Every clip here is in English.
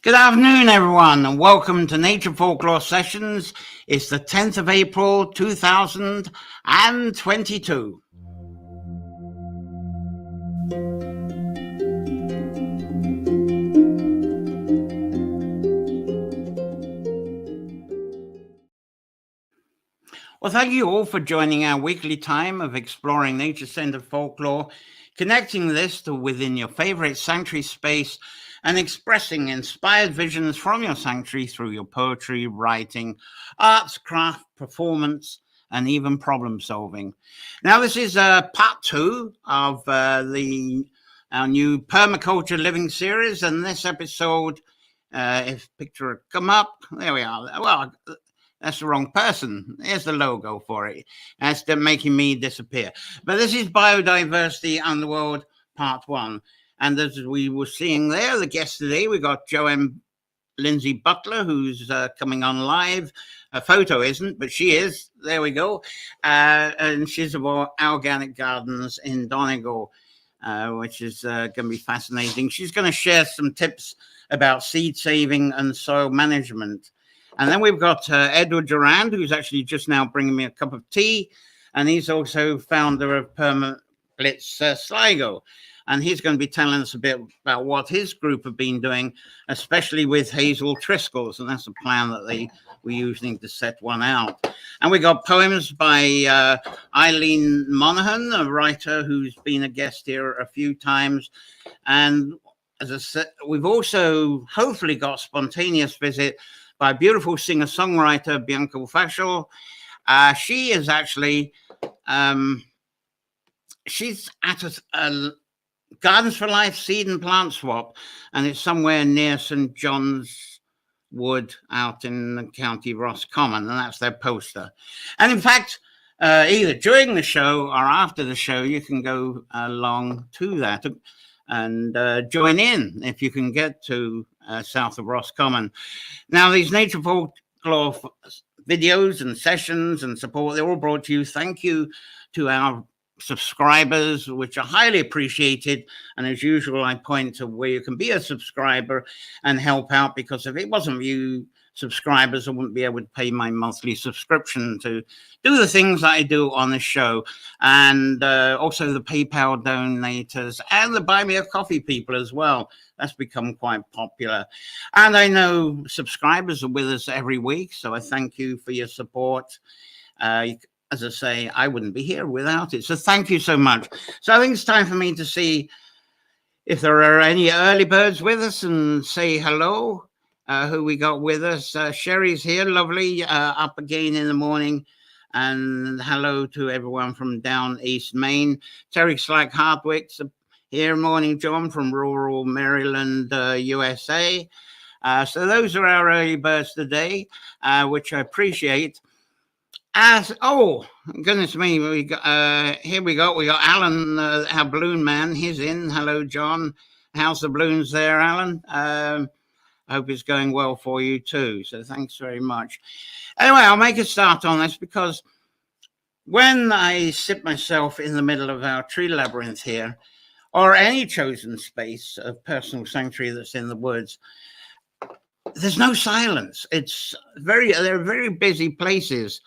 Good afternoon, everyone, and welcome to Nature Folklore Sessions. It's the 10th of April, 2022. Well, thank you all for joining our weekly time of exploring nature-centered folklore, connecting this to within your favorite sanctuary space and expressing inspired visions from your sanctuary through your poetry, writing, arts, craft, performance, and even problem solving. Now, this is part two of our new Permaculture Living series, and this episode, if picture come up, there we are. Well, that's the wrong person. Here's the logo for it. That's making me disappear. But this is Biodiversity Underworld Part 1. And as we were seeing there, the guest today, we got Joanne Lindsay Butler, who's coming on live. Her photo isn't, but she is. There we go. And she's about organic gardens in Donegal, which is going to be fascinating. She's going to share some tips about seed saving and soil management. And then we've got Edward Durand, who's actually just now bringing me a cup of tea. And he's also founder of Permaculture Sligo. And he's going to be telling us a bit about what his group have been doing, especially with hazel triskells. And that's a plan that we're using to set one out. And we got poems by Eileen Monaghan, a writer who's been a guest here a few times. And as I said, we've also hopefully got spontaneous visit by beautiful singer-songwriter Bianca Fashel. She is actually, she's at a Gardens for Life seed and plant swap, and it's somewhere near St. John's Wood out in the county Roscommon, and that's their poster. And in fact, either during the show or after the show, you can go along to that and join in if you can get to south of Roscommon. Now, these nature folklore videos and sessions and support, they're all brought to you. Thank you to our subscribers, which are highly appreciated. And as usual, I point to where you can be a subscriber and help out, because if it wasn't for you subscribers, I wouldn't be able to pay my monthly subscription to do the things that I do on the show. And also the PayPal donators and the Buy Me a Coffee people as well. That's become quite popular. And I know subscribers are with us every week, so I thank you for your support. As I say, I wouldn't be here without it. So thank you so much. So I think it's time for me to see if there are any early birds with us and say hello. Who we got with us? Sherry's here, lovely, up again in the morning. And hello to everyone from down East Maine. Terry Slack Hartwick's here. Morning, John, from rural Maryland, USA. So those are our early birds today, which I appreciate. Oh, goodness me, we got, here we got Alan, our balloon man. He's in. Hello, John. How's the balloons there, Alan? I hope it's going well for you too. So thanks very much. Anyway, I'll make a start on this because when I sit myself in the middle of our tree labyrinth here, or any chosen space of personal sanctuary that's in the woods, there's no silence. They're very busy places.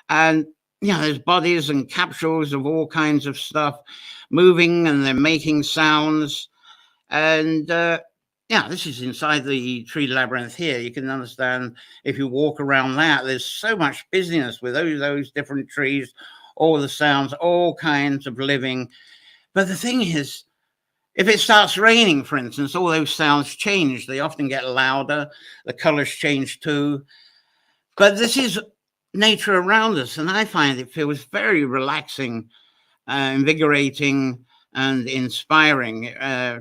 And, there's bodies and capsules of all kinds of stuff moving, and they're making sounds. And, this is inside the tree labyrinth here. You can understand if you walk around that, there's so much busyness with those different trees, all the sounds, all kinds of living. But the thing is, if it starts raining, for instance, all those sounds change. They often get louder. The colors change too. But this is nature around us, and I find it feels very relaxing, invigorating, and inspiring.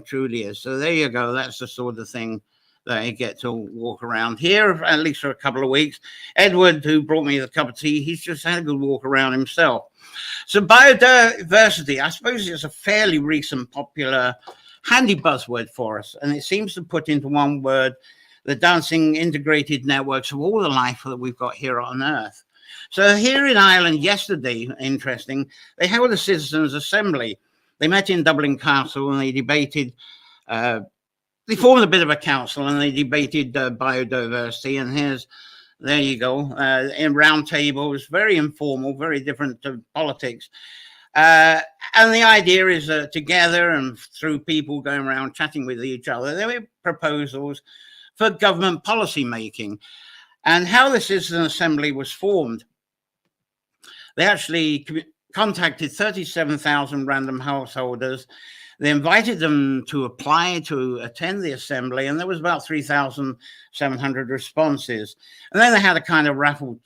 Truly is. So there you go. That's the sort of thing that I get to walk around here, at least for a couple of weeks. Edward, who brought me the cup of tea, he's just had a good walk around himself. So biodiversity, I suppose, is a fairly recent popular handy buzzword for us, and it seems to put into one word the dancing integrated networks of all the life that we've got here on Earth. So here in Ireland yesterday, interesting, they held a citizens' assembly. They met in Dublin Castle and they debated they formed a bit of a council and they debated biodiversity. And there you go, in round tables, very informal, very different to politics. And the idea is together and through people going around chatting with each other, there were proposals for government policy making. And how the Citizen Assembly was formed, they actually contacted 37,000 random householders. They invited them to apply to attend the assembly, and there was about 3,700 responses. And then they had a kind of raffle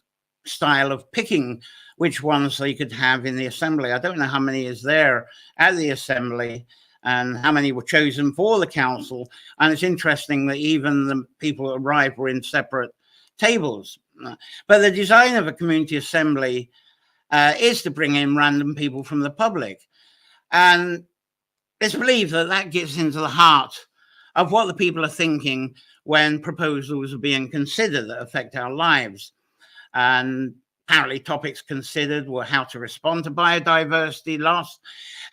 style of picking which ones they could have in the assembly. I don't know how many is there at the assembly and how many were chosen for the council. And it's interesting that even the people that arrived were in separate tables. But the design of a community assembly is to bring in random people from the public. And it's believed that that gets into the heart of what the people are thinking when proposals are being considered that affect our lives. And apparently topics considered were how to respond to biodiversity loss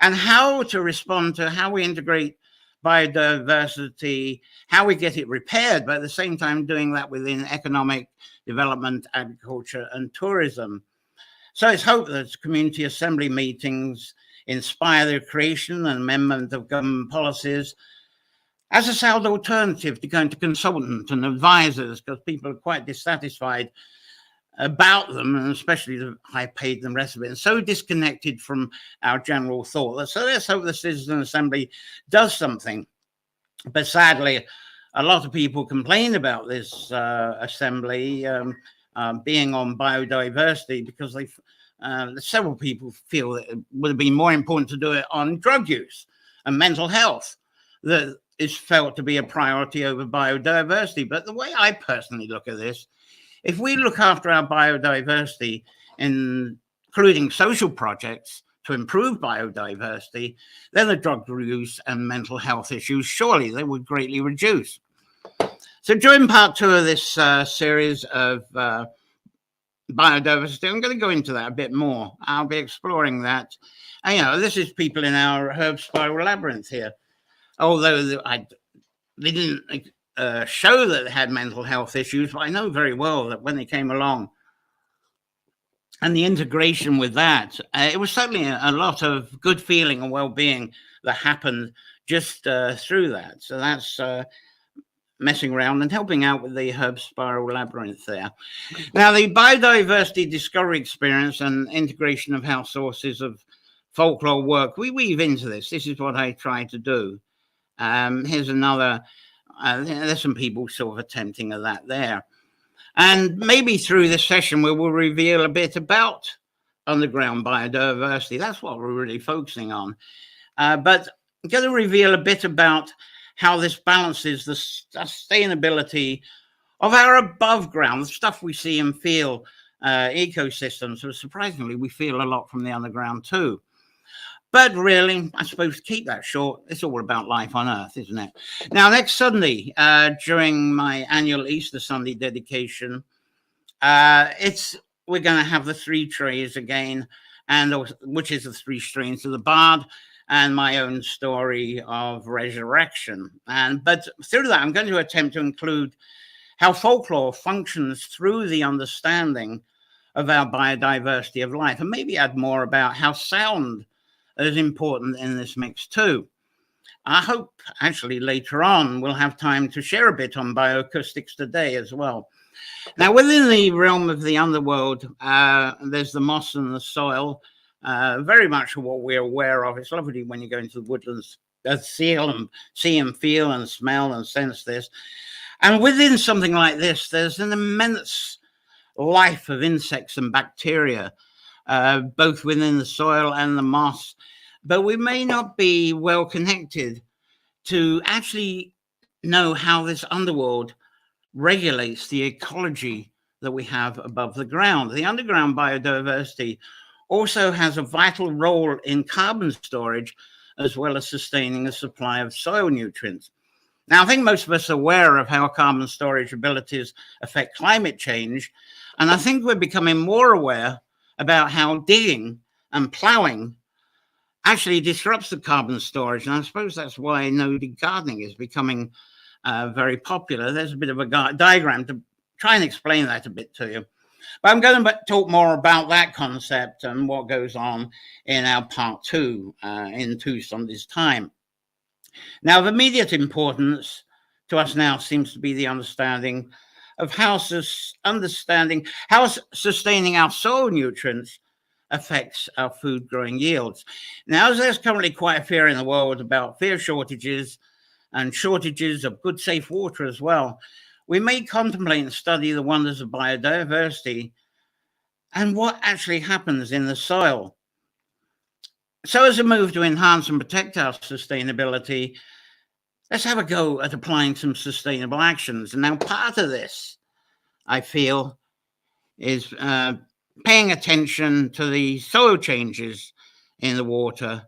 and how to respond to how we integrate biodiversity, how we get it repaired, but at the same time doing that within economic development, agriculture, and tourism. So it's hoped that community assembly meetings inspire the creation and amendment of government policies as a sound alternative to going to consultants and advisors, because people are quite dissatisfied about them, and especially the high paid and the rest of it, and so disconnected from our general thought. So let's hope the Citizen Assembly does something. But sadly, a lot of people complain about this assembly being on biodiversity because several people feel that it would have been more important to do it on drug use and mental health that is felt to be a priority over biodiversity. But the way I personally look at this, if we look after our biodiversity, including social projects to improve biodiversity, then the drug use and mental health issues, surely they would greatly reduce. So during part 2 of this series of biodiversity, I'm going to go into that a bit more. I'll be exploring that. And, this is people in our herb spiral labyrinth here. Although they didn't show that they had mental health issues, but I know very well that when they came along and the integration with that, it was certainly a lot of good feeling and well-being that happened just through that. So that's messing around and helping out with the herb spiral labyrinth there. Now, the biodiversity discovery experience and integration of how sources of folklore work, we weave into this. This is what I try to do. Here's another, there's some people sort of attempting at that there. And maybe through this session, we will reveal a bit about underground biodiversity. That's what we're really focusing on. But I'm going to reveal a bit about how this balances the sustainability of our above ground, the stuff we see and feel, ecosystems. So surprisingly, we feel a lot from the underground too. But really, I suppose to keep that short, it's all about life on Earth, isn't it? Now, next Sunday, during my annual Easter Sunday dedication, we're going to have the 3 trays again, which is the 3 strains of the Bard, and my own story of resurrection. But through that, I'm going to attempt to include how folklore functions through the understanding of our biodiversity of life, and maybe add more about how sound is important in this mix too. I hope actually later on we'll have time to share a bit on bioacoustics today as well. Now, within the realm of the underworld, there's the moss and the soil, very much what we're aware of. It's lovely when you go into the woodlands, see and feel and smell and sense this. And within something like this, there's an immense life of insects and bacteria, both within the soil and the moss. But we may not be well connected to actually know how this underworld regulates the ecology that we have above the ground. The underground biodiversity also has a vital role in carbon storage, as well as sustaining a supply of soil nutrients. Now, I think most of us are aware of how carbon storage abilities affect climate change, and I think we're becoming more aware about how digging and ploughing actually disrupts the carbon storage. And I suppose that's why no-dig gardening is becoming very popular. There's a bit of a diagram to try and explain that a bit to you. But I'm going to talk more about that concept and what goes on in our part 2 in 2 Sundays' time. Now, of immediate importance to us now seems to be the understanding of how sustaining our soil nutrients affects our food growing yields. Now, as there's currently quite a fear in the world about fear shortages and shortages of good, safe water as well, we may contemplate and study the wonders of biodiversity and what actually happens in the soil. So as a move to enhance and protect our sustainability, let's have a go at applying some sustainable actions. And now part of this, I feel, is paying attention to the soil changes in the water.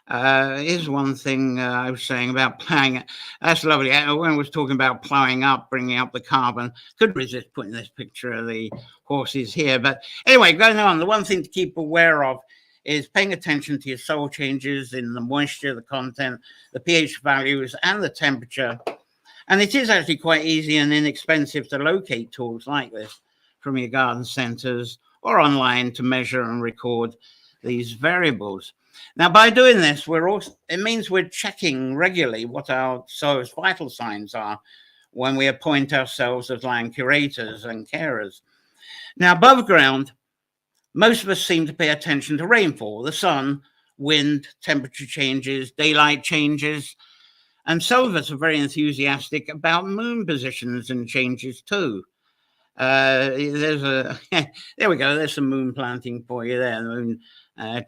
Here's one thing I was saying about plowing. That's lovely. When I was talking about plowing up, bringing up the carbon, couldn't resist putting this picture of the horses here. But anyway, going on, the one thing to keep aware of is paying attention to your soil changes in the moisture, the content, the pH values, and the temperature. And it is actually quite easy and inexpensive to locate tools like this from your garden centers or online to measure and record these variables. Now, by doing this, it means we're checking regularly what our soil's vital signs are when we appoint ourselves as land curators and carers. Now, above ground, most of us seem to pay attention to rainfall, the sun, wind, temperature changes, daylight changes, and some of us are very enthusiastic about moon positions and changes too. There we go, there's some moon planting for you there, the moon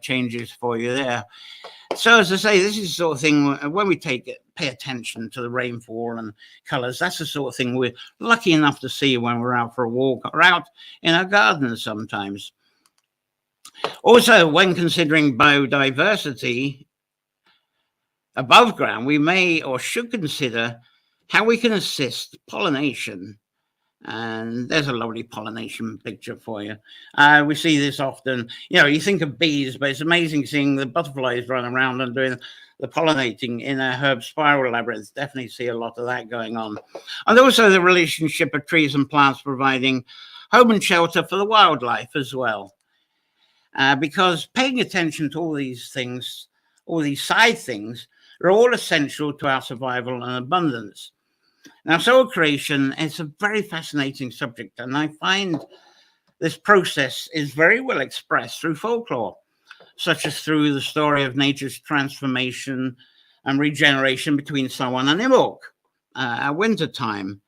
changes for you there. So as I say, this is the sort of thing, when we pay attention to the rainfall and colours, that's the sort of thing we're lucky enough to see when we're out for a walk or out in our gardens sometimes. Also, when considering biodiversity above ground, we may or should consider how we can assist pollination. And there's a lovely pollination picture for you. We see this often. You know, you think of bees, but it's amazing seeing the butterflies run around and doing the pollinating in a herb spiral labyrinth. Definitely see a lot of that going on. And also the relationship of trees and plants providing home and shelter for the wildlife as well. Because paying attention to all these things, all these side things, are all essential to our survival and abundance. Now, soil creation is a very fascinating subject, and I find this process is very well expressed through folklore, such as through the story of nature's transformation and regeneration between summer and Imbolc at winter time.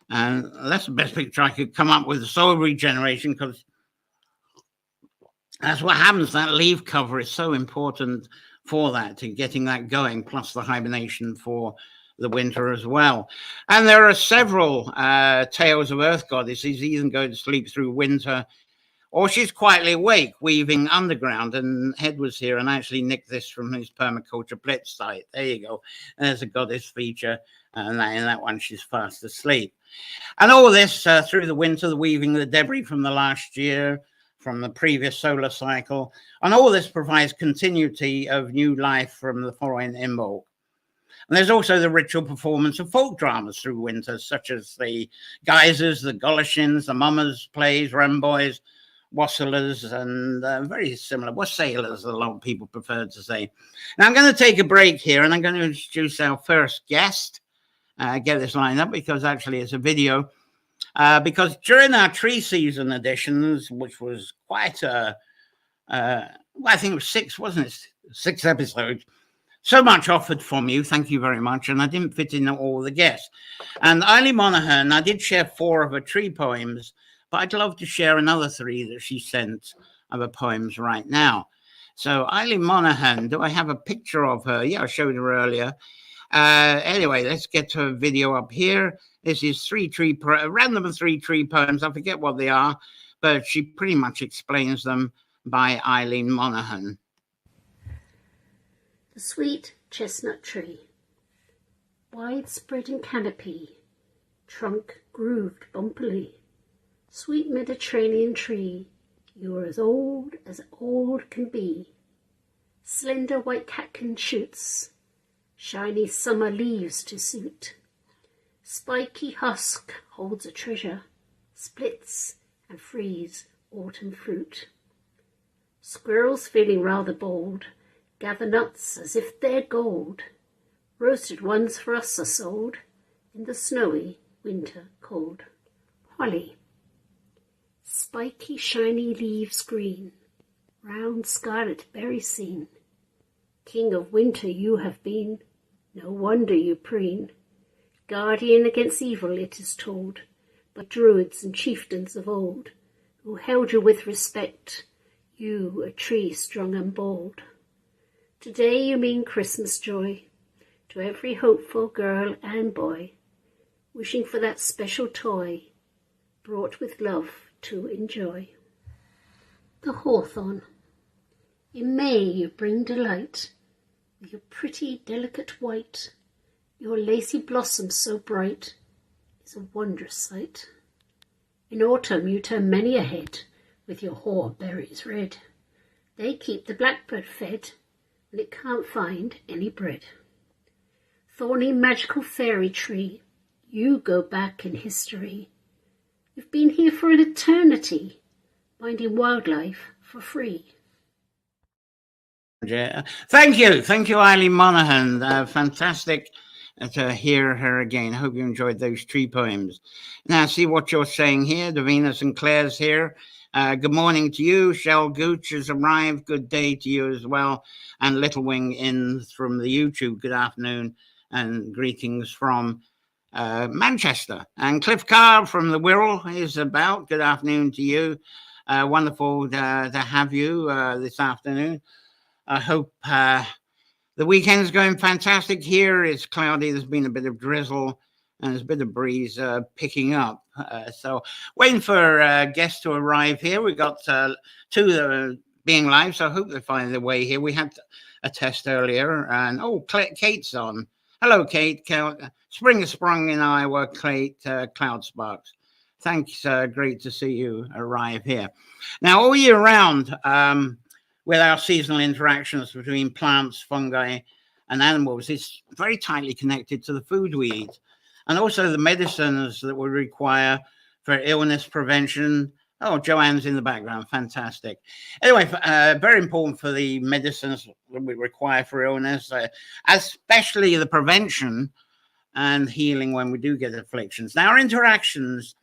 And that's the best picture I could come up with, the soil regeneration, because that's what happens. That leaf cover is so important for that, to getting that going, plus the hibernation for the winter as well. And there are several tales of earth goddesses either going to sleep through winter or she's quietly awake, weaving underground. And Ed was here and actually nicked this from his Permaculture Blitz site. There you go. There's a goddess feature, and in that one she's fast asleep. And all this through the winter, the weaving the debris from the last year, from the previous solar cycle, and all this provides continuity of new life from the following Imbolc. And there's also the ritual performance of folk dramas through winter, such as the Geysers, the Golishins, the Mummers plays, Ramboys, Wassailers, and very similar, Wassailers, a lot of people prefer to say. Now I'm going to take a break here, and I'm going to introduce our first guest. Get this lined up, because actually it's a video. Because during our tree season editions, which was quite well, I think it was 6, wasn't it? 6 episodes. So much offered from you. Thank you very much. And I didn't fit in all the guests. And Eileen Monaghan, I did share 4 of her tree poems, but I'd love to share another 3 that she sent of her poems right now. So Eileen Monaghan, do I have a picture of her? Yeah, I showed her earlier. Anyway, let's get her video up here. This is random 3 tree poems. I forget what they are, but she pretty much explains them by Eileen Monaghan. The sweet chestnut tree, wide-spreading canopy, trunk grooved bumpily. Sweet Mediterranean tree, you're as old can be. Slender white catkin shoots, shiny summer leaves to suit. Spiky husk holds a treasure, splits and frees autumn fruit. Squirrels, feeling rather bold, gather nuts as if they're gold. Roasted ones for us are sold in the snowy winter cold. Holly. Spiky shiny leaves green, round scarlet berry seen. King of winter you have been, no wonder you preen. Guardian against evil, it is told, by druids and chieftains of old, who held you with respect, you, a tree strong and bold. Today you mean Christmas joy to every hopeful girl and boy, wishing for that special toy brought with love to enjoy. The hawthorn. In May you bring delight with your pretty delicate white. Your lacy blossom so bright is a wondrous sight. In autumn you turn many a head with your haw berries red. They keep the blackbird fed when it can't find any bread. Thorny magical fairy tree, you go back in history. You've been here for an eternity, minding wildlife for free. Yeah. Thank you, Eileen Monaghan. Fantastic to hear her again. I hope you enjoyed those tree poems. Now, see what you're saying here. Davina and Claire's here. Good morning to you. Shell Gooch has arrived. Good day to you as well. And Little Wing in from the YouTube. Good afternoon and greetings from Manchester. And Cliff Carr from the Wirral is about. Good afternoon to you. Wonderful to have you this afternoon. I hope the weekend's going fantastic here. It's cloudy. There's been a bit of drizzle and there's a bit of breeze picking up. So waiting for guests to arrive here. We got two that are being live, so I hope they find their way here. We had a test earlier, and Kate's on. Hello, Kate. Spring has sprung in Iowa. Kate, Cloud Sparks. Thanks. Great to see you arrive here. Now, all year round, with our seasonal interactions between plants, fungi, and animals, it's very tightly connected to the food we eat, and also the medicines that we require for illness prevention. Oh, Joanne's in the background. Fantastic. Anyway, very important for the medicines that we require for illness, especially the prevention and healing when we do get afflictions. Now, our interactions,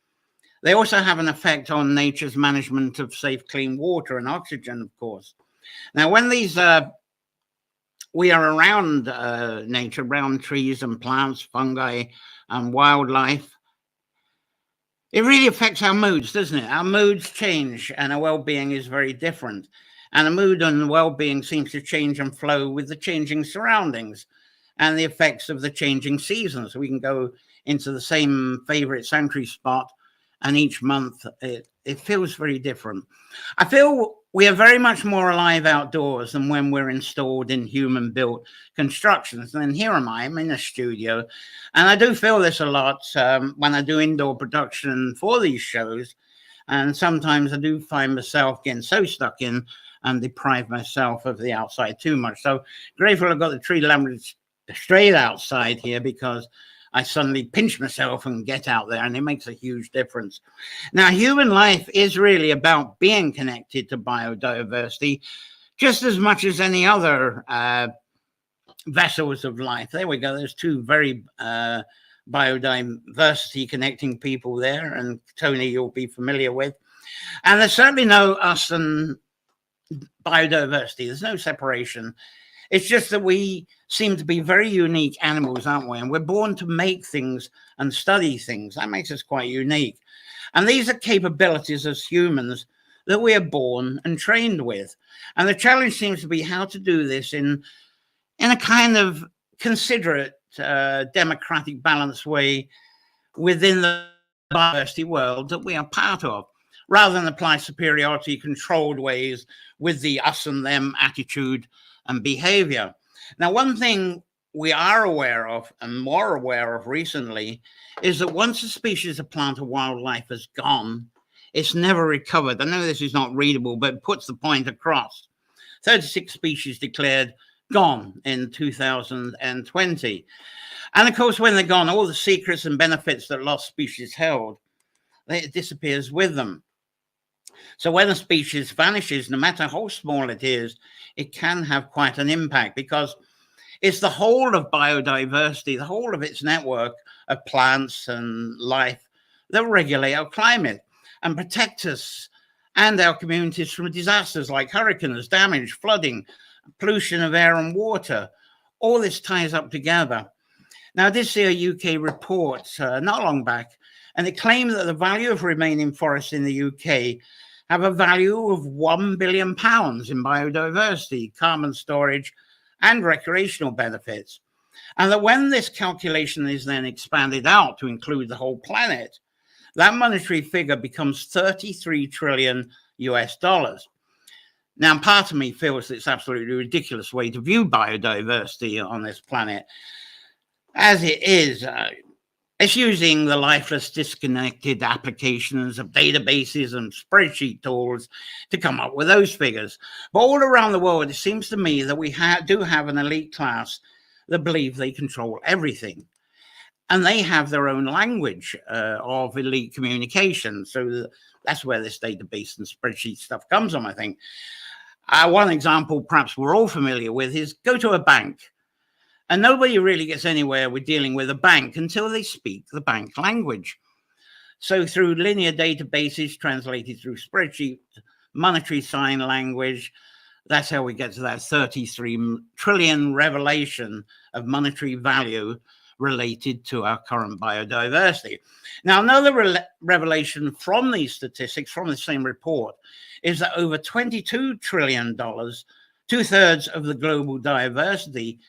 they also have an effect on nature's management of safe, clean water and oxygen, of course. Now, when we are around nature, around trees and plants, fungi and wildlife, it really affects our moods, doesn't it? Our moods change and our well-being is very different. And the mood and well-being seems to change and flow with the changing surroundings and the effects of the changing seasons. We can go into the same favorite sanctuary spot, and each month it feels very different. I feel we are very much more alive outdoors than when we're installed in human-built constructions. And here I'm in a studio, and I do feel this a lot when I do indoor production for these shows. And sometimes I do find myself getting so stuck in and deprive myself of the outside too much. So grateful I've got the tree language straight outside here, because I suddenly pinch myself and get out there, and it makes a huge difference. Now, human life is really about being connected to biodiversity just as much as any other vessels of life. There we go. There's two very biodiversity connecting people there, and Tony you'll be familiar with. And there's certainly no us and biodiversity. There's no separation. It's just that we seem to be very unique animals, aren't we? And we're born to make things and study things. That makes us quite unique. And these are capabilities as humans that we are born and trained with. And the challenge seems to be how to do this in a kind of considerate, democratic, balanced way within the biodiversity world that we are part of, rather than apply superiority controlled ways with the us and them attitude and behavior. Now, one thing we are aware of, and more aware of recently, is that once a species of plant or wildlife has gone, it's never recovered. I know this is not readable, but it puts the point across. 36 species declared gone in 2020. And of course, when they're gone, all the secrets and benefits that lost species held, it disappears with them. So when a species vanishes, no matter how small it is, it can have quite an impact, because it's the whole of biodiversity, the whole of its network of plants and life that regulate our climate and protect us and our communities from disasters like hurricanes, damage, flooding, pollution of air and water. All this ties up together. Now, I did see a UK report not long back, and it claimed that the value of remaining forests in the UK have a value of £1 billion in biodiversity, carbon storage, and recreational benefits. And that when this calculation is then expanded out to include the whole planet, that monetary figure becomes 33 trillion US dollars. Now, part of me feels it's absolutely ridiculous way to view biodiversity on this planet. As it is, it's using the lifeless, disconnected applications of databases and spreadsheet tools to come up with those figures. But all around the world, it seems to me that we do have an elite class that believe they control everything. And they have their own language of elite communication. So that's where this database and spreadsheet stuff comes from, I think. One example perhaps we're all familiar with is go to a bank. And nobody really gets anywhere with dealing with a bank until they speak the bank language. So through linear databases translated through spreadsheet, monetary sign language, that's how we get to that 33 trillion revelation of monetary value related to our current biodiversity. Now, another revelation from these statistics, from the same report, is that over $22 trillion, 2/3 of the global diversity,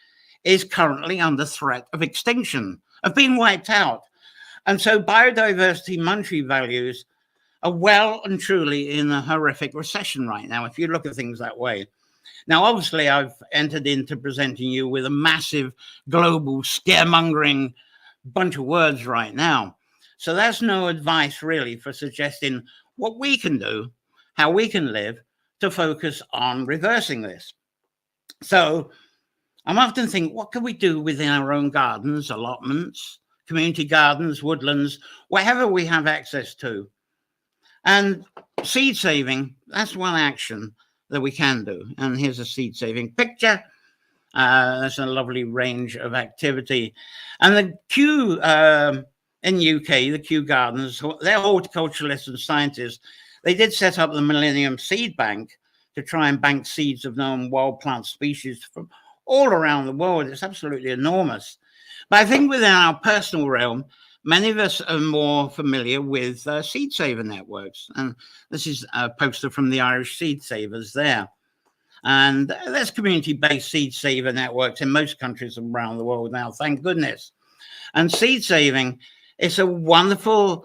is currently under threat of extinction, of being wiped out. And so biodiversity monetary values are well and truly in a horrific recession right now, if you look at things that way. Now, obviously, I've entered into presenting you with a massive global scaremongering bunch of words right now. So that's no advice really for suggesting what we can do, how we can live to focus on reversing this. So I'm often thinking, what can we do within our own gardens, allotments, community gardens, woodlands, wherever we have access to? And seed saving, that's one action that we can do. And here's a seed saving picture. That's a lovely range of activity. And the Kew in UK, the Kew Gardens, they're horticulturalists and scientists. They did set up the Millennium Seed Bank to try and bank seeds of known wild plant species from all around the world. It's absolutely enormous. But I think within our personal realm, many of us are more familiar with seed saver networks. And this is a poster from the Irish Seed Savers there. And there's community-based seed saver networks in most countries around the world now, thank goodness. And seed saving is a wonderful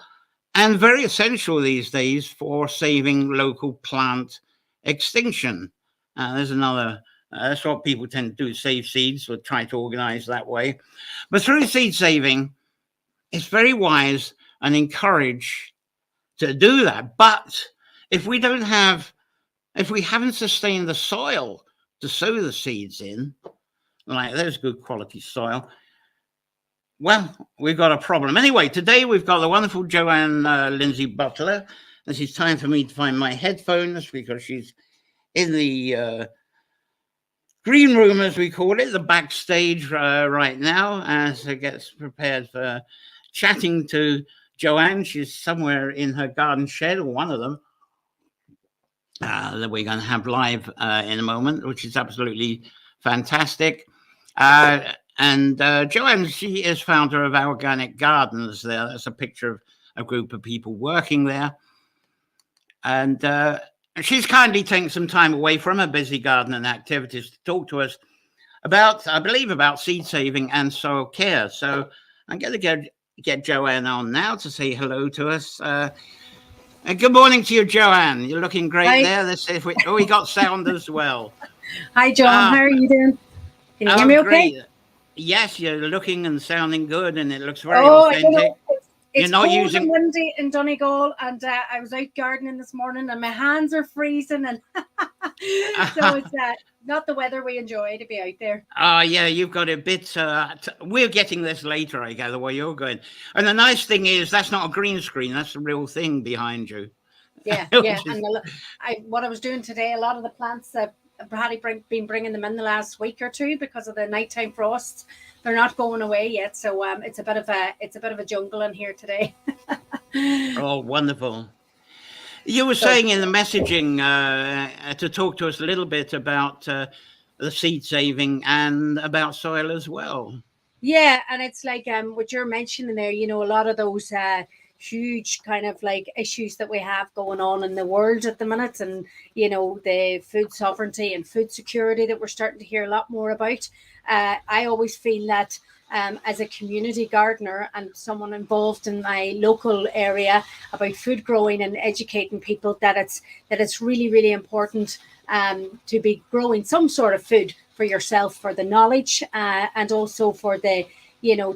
and very essential these days for saving local plant extinction. There's another. That's what people tend to do, save seeds, or try to organize that way. But through seed saving, it's very wise and encouraged to do that. But if we haven't sustained the soil to sow the seeds in, like there's good quality soil, well, we've got a problem. Anyway, today we've got the wonderful Joanne Lindsay Butler. This is time for me to find my headphones because she's in the green room, as we call it, the backstage right now, as it gets prepared for chatting to Joanne. She's somewhere in her garden shed, or one of them, that we're going to have live in a moment, which is absolutely fantastic. And Joanne, she is founder of Organic Gardens there. That's a picture of a group of people working there. And she's kindly taken some time away from her busy gardening activities to talk to us about, I believe, about seed saving and soil care. So I'm going to get Joanne on now to say hello to us. And good morning to you, Joanne. You're looking great. Hi. There. Let's see if we got sound as well. Hi, John. How are you doing? Can you hear me okay? Great. Yes, you're looking and sounding good, and it looks very authentic. It's cold and windy in Donegal, and I was out gardening this morning, and my hands are freezing, and So it's not the weather we enjoy to be out there. Oh, yeah, you've got a bit. We're getting this later, I gather, where you're going. And the nice thing is, that's not a green screen. That's the real thing behind you. Yeah. And what I was doing today, a lot of the plants that been bringing them in the last week or two because of the nighttime frosts, they're not going away yet. So it's a bit of a jungle in here today. Oh, wonderful. You were saying in the messaging to talk to us a little bit about the seed saving and about soil as well. Yeah, and it's like what you're mentioning there, a lot of those huge kind of like issues that we have going on in the world at the minute, and the food sovereignty and food security that we're starting to hear a lot more about. I always feel that as a community gardener and someone involved in my local area about food growing and educating people, that it's really, really important to be growing some sort of food for yourself, for the knowledge, and also for the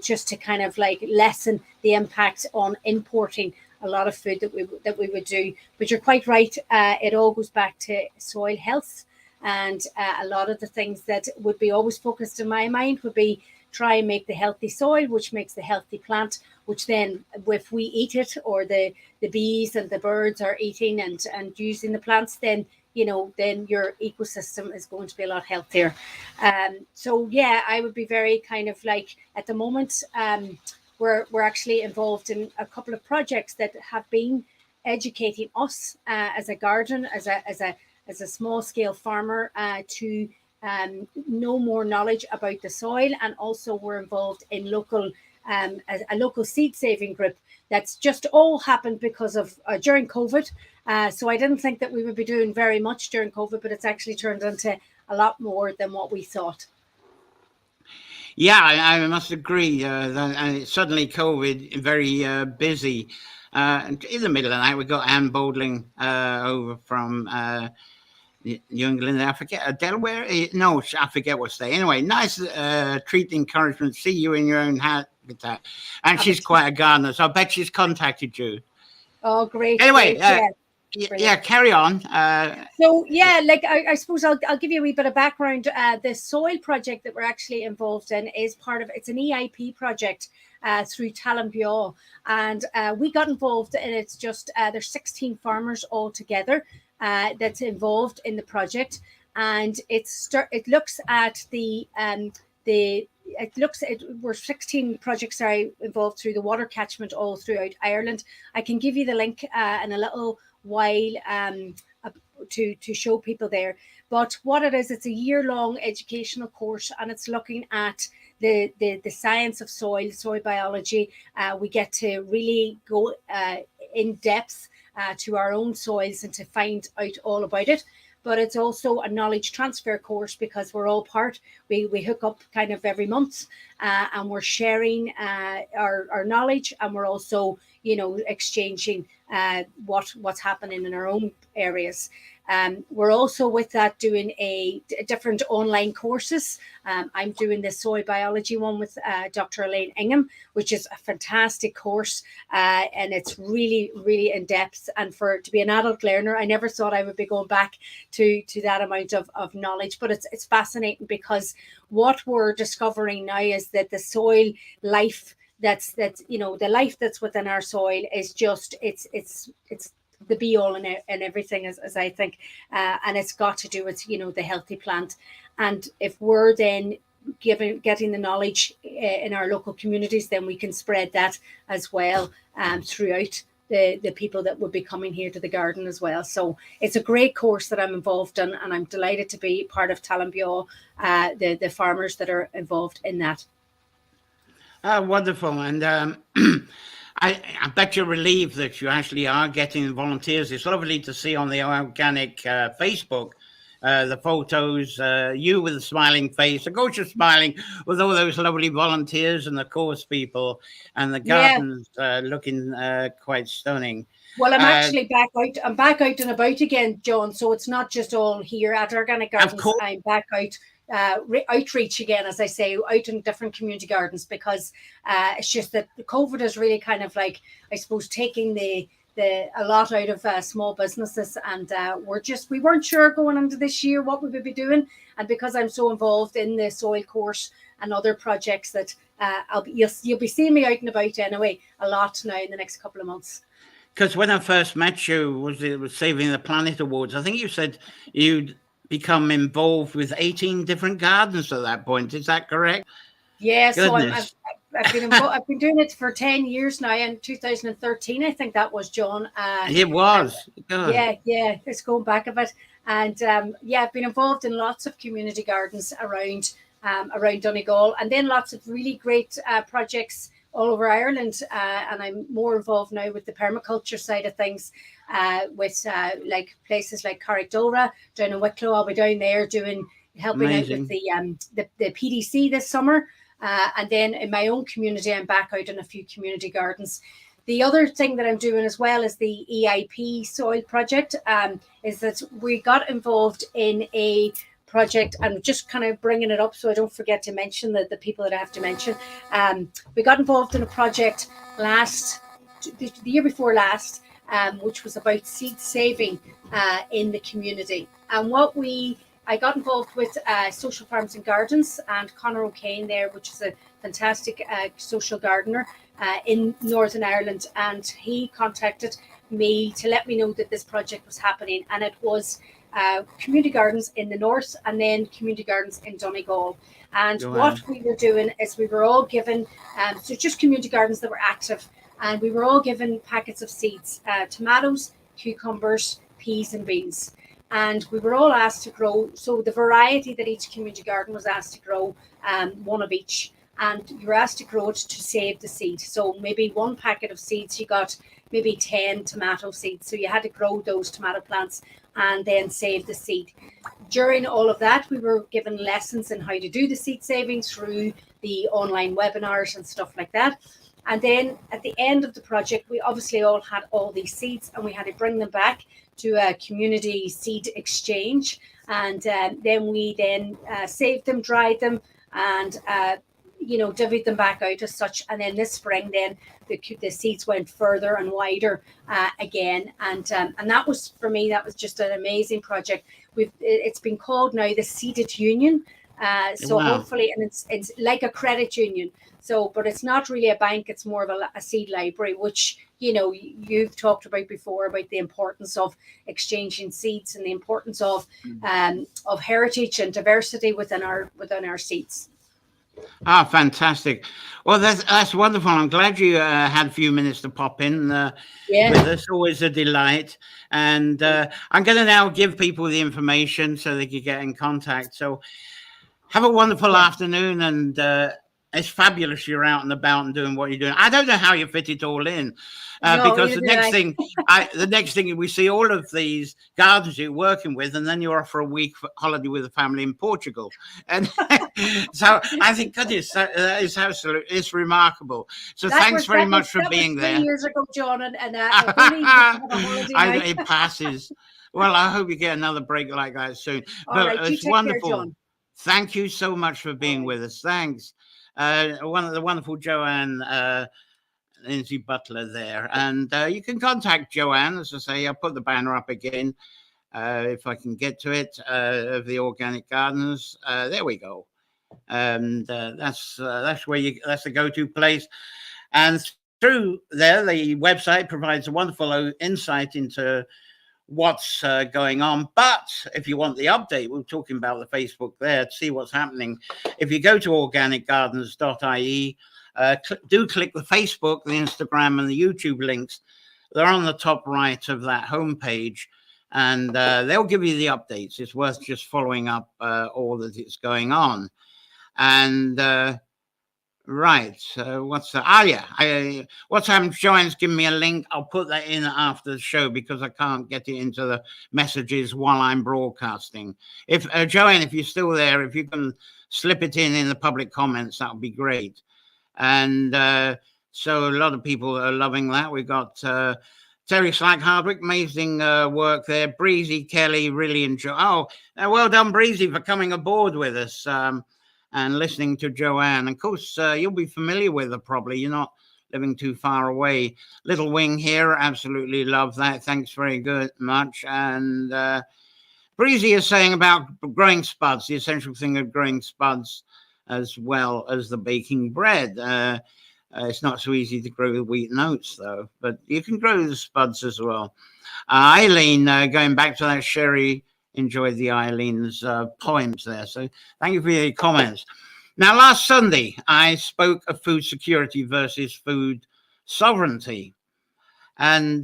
just to kind of like lessen the impact on importing a lot of food that we would do. But you're quite right, it all goes back to soil health, and a lot of the things that would be always focused in my mind would be try and make the healthy soil, which makes the healthy plant, which then if we eat it, or the bees and the birds are eating and using the plants, then then your ecosystem is going to be a lot healthier. So yeah, I would be very kind of like, at the moment, we're actually involved in a couple of projects that have been educating us as a garden, as a small scale farmer, to know more knowledge about the soil. And also we're involved in a local seed saving group that's just all happened because of during COVID. So I didn't think that we would be doing very much during COVID, but it's actually turned into a lot more than what we thought. Yeah, I must agree that suddenly COVID, very busy. In the middle of the night, we got Anne Bowdling over from New England, I forget, Delaware? No, I forget what state. Anyway, nice treat, encouragement, see you in your own habitat. And she's quite a gardener, so I bet she's contacted you. Oh, great. Anyway, great, yeah, carry on. So yeah, like I suppose I'll give you a wee bit of background. The soil project that we're actually involved in is it's an EIP project through Talambeau, and we got involved in it. It's just there's 16 farmers all together that's involved in the project, and it looks at we're 16 projects are involved through the water catchment all throughout Ireland. I can give you the link in a little while to show people there. But what it is, it's a year-long educational course, and it's looking at the science of soil biology. We get to really go in depth to our own soils and to find out all about it. But it's also a knowledge transfer course, because we're all we hook up kind of every month, and we're sharing our knowledge, and we're also exchanging what's happening in our own areas. We're also with that doing a different online courses. I'm doing the soil biology one with Dr. Elaine Ingham, which is a fantastic course, and it's really, really in depth. And to be an adult learner, I never thought I would be going back to that amount of knowledge. But it's fascinating, because what we're discovering now is that the soil life that's the life that's within our soil is just it's the be all and everything, as I think, and it's got to do with the healthy plant. And if we're then getting the knowledge in our local communities, then we can spread that as well throughout the people that would be coming here to the garden as well. So it's a great course that I'm involved in, and I'm delighted to be part of Talambeau, the farmers that are involved in that. Wonderful. And I bet you're relieved that you actually are getting volunteers. It's lovely to see on the organic Facebook the photos, you with a smiling face, a gorgeous smiling, with all those lovely volunteers and the course people, and the gardens looking quite stunning. Well, I'm actually back out. I'm back out and about again, John. So it's not just all here at Organic Gardens. I'm back out. Outreach again, as I say, out in different community gardens, because it's just that the COVID is really kind of like, I suppose, taking the a lot out of small businesses, and we weren't sure going into this year what we would be doing. And because I'm so involved in the soil course and other projects, that you'll be seeing me out and about anyway a lot now in the next couple of months. Because when I first met you, it was Saving the Planet Awards. I think you said you'd become involved with 18 different gardens at that point. Is that correct? Yeah, goodness. So I've been doing it for 10 years now. In 2013, I think that was, John. It was. Yeah, it's going back a bit. And I've been involved in lots of community gardens around Donegal, and then lots of really great projects all over Ireland. And I'm more involved now with the permaculture side of things, with like places like Carrickdora, down in Wicklow. I'll be down there helping out with the PDC this summer. And then in my own community, I'm back out in a few community gardens. The other thing that I'm doing as well is the EIP soil project, is that we got involved in a project, and just kind of bringing it up so I don't forget to mention the people that I have to mention. We got involved in a project the year before last, which was about seed saving in the community. And I got involved with Social Farms and Gardens, and Conor O'Kane there, which is a fantastic social gardener in Northern Ireland, and he contacted me to let me know that this project was happening, and it was community gardens in the north and then community gardens in Donegal. And what we were doing is we were all given, so just community gardens that were active, and we were all given packets of seeds, tomatoes, cucumbers, peas and beans. And we were all asked to grow. So the variety that each community garden was asked to grow, one of each. And you were asked to grow it to save the seed. So maybe one packet of seeds, you got maybe 10 tomato seeds. So you had to grow those tomato plants and then save the seed. During all of that, we were given lessons in how to do the seed saving through the online webinars and stuff like that. And then at the end of the project, we obviously all had all these seeds, and we had to bring them back to a community seed exchange. And then we saved them, dried them, and divvied them back out as such. And then this spring, then the seeds went further and wider again. And that was, for me, that was just an amazing project. It's been called now the Seeded Union. So hopefully, and it's like a credit union. So, but it's not really a bank. It's more of a seed library, which, you've talked about before, about the importance of exchanging seeds and the importance of heritage and diversity within our seeds. Ah, fantastic. Well, that's wonderful. I'm glad you had a few minutes to pop in with us. Always a delight. And I'm going to now give people the information so they can get in contact. So have a wonderful afternoon, and it's fabulous you're out and about and doing what you're doing. I don't know how you fit it all in, because the next thing we see all of these gardens you're working with, and then you're off for a week holiday with a family in Portugal. And so I think, goodness, that is absolutely, it's remarkable. So thanks very much for being there. 3 years ago, John, and it passes. Well, I hope you get another break like that soon. But it's wonderful. Care, John. Thank you so much for being with us. Thanks. One of the wonderful Joanne Lindsay Butler there. And you can contact Joanne, as I say. I'll put the banner up again if I can get to it, of the Organic Gardens. There we go. And that's the go-to place. And through there, the website provides a wonderful insight into what's going on. But if you want the update, we're talking about the Facebook there to see what's happening. If you go to organicgardens.ie, do click the Facebook, the Instagram, and the YouTube links. They're on the top right of that homepage, and they'll give you the updates. It's worth just following up all that is going on. And right, what's that? What's happened? Joanne's given me a link. I'll put that in after the show because I can't get it into the messages while I'm broadcasting. If Joanne, if you're still there, if you can slip it in the public comments, that would be great. And so a lot of people are loving that. We've got Terry Slack-Hardwick, amazing work there. Breezy Kelly, really enjoy. Oh, well done, Breezy, for coming aboard with us. And listening to Joanne. Of course, you'll be familiar with her probably. You're not living too far away. Little Wing here, absolutely love that. Thanks very good much. And Breezy is saying about growing spuds, the essential thing of growing spuds as well as the baking bread. It's not so easy to grow the wheat and oats, though, but you can grow the spuds as well. Eileen, going back to that, Sherry enjoyed the Eileen's poems there. So thank you for your comments. Now, last Sunday, I spoke of food security versus food sovereignty. And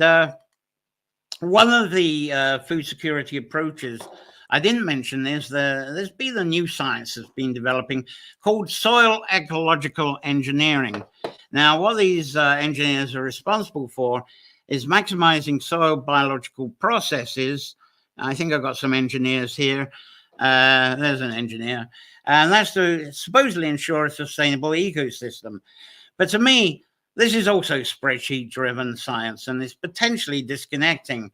one of the food security approaches, I didn't mention this, there's been a new science that's been developing called soil ecological engineering. Now, what these engineers are responsible for is maximizing soil biological processes. I think I've got some engineers here. There's an engineer. And that's to supposedly ensure a sustainable ecosystem. But to me, this is also spreadsheet-driven science, and it's potentially disconnecting.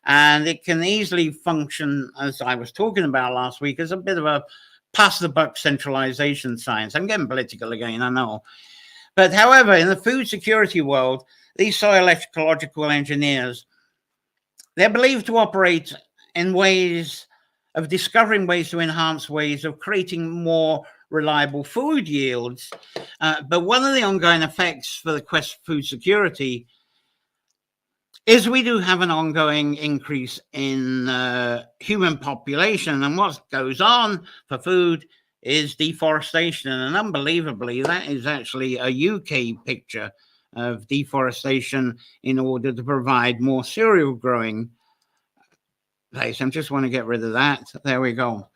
And it can easily function, as I was talking about last week, as a bit of a pass-the-buck centralization science. I'm getting political again, I know. But however, in the food security world, these soil ecological engineers, they're believed to operate in ways of discovering ways to enhance ways of creating more reliable food yields. But one of the ongoing effects for the quest for food security is we do have an ongoing increase in human population. And what goes on for food is deforestation. And unbelievably, that is actually a UK picture of deforestation in order to provide more cereal growing place. I just want to get rid of that. There we go.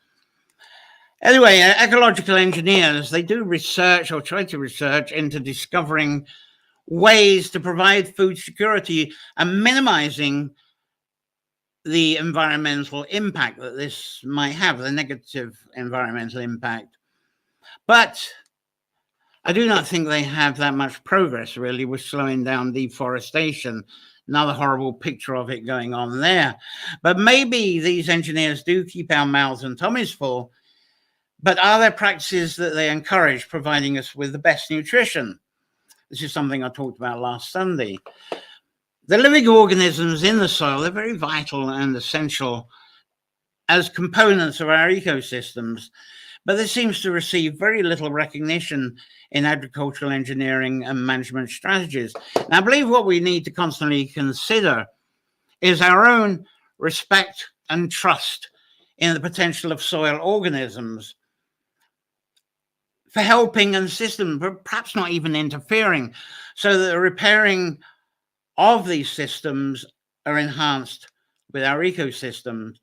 Anyway, ecological engineers, they do research or try to research into discovering ways to provide food security and minimizing the environmental impact that this might have, the negative environmental impact. But I do not think they have that much progress, really, with slowing down deforestation. Another horrible picture of it going on there. But maybe these engineers do keep our mouths and tummies full. But are there practices that they encourage providing us with the best nutrition? This is something I talked about last Sunday. The living organisms in the soil, they're very vital and essential as components of our ecosystems, but this seems to receive very little recognition in agricultural engineering and management strategies. And I believe what we need to constantly consider is our own respect and trust in the potential of soil organisms for helping and assisting, but perhaps not even interfering, so that the repairing of these systems are enhanced with our ecosystems.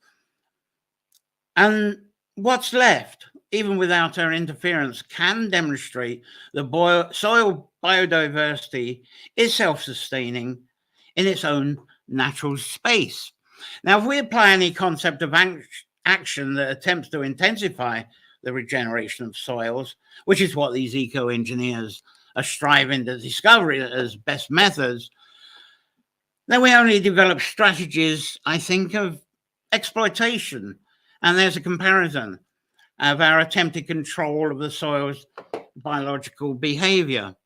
And what's left, even without our interference, can demonstrate that soil biodiversity is self-sustaining in its own natural space. Now, if we apply any concept of action that attempts to intensify the regeneration of soils, which is what these eco-engineers are striving to discover as best methods, then we only develop strategies, I think, of exploitation. And there's a comparison of our attempted control of the soil's biological behavior.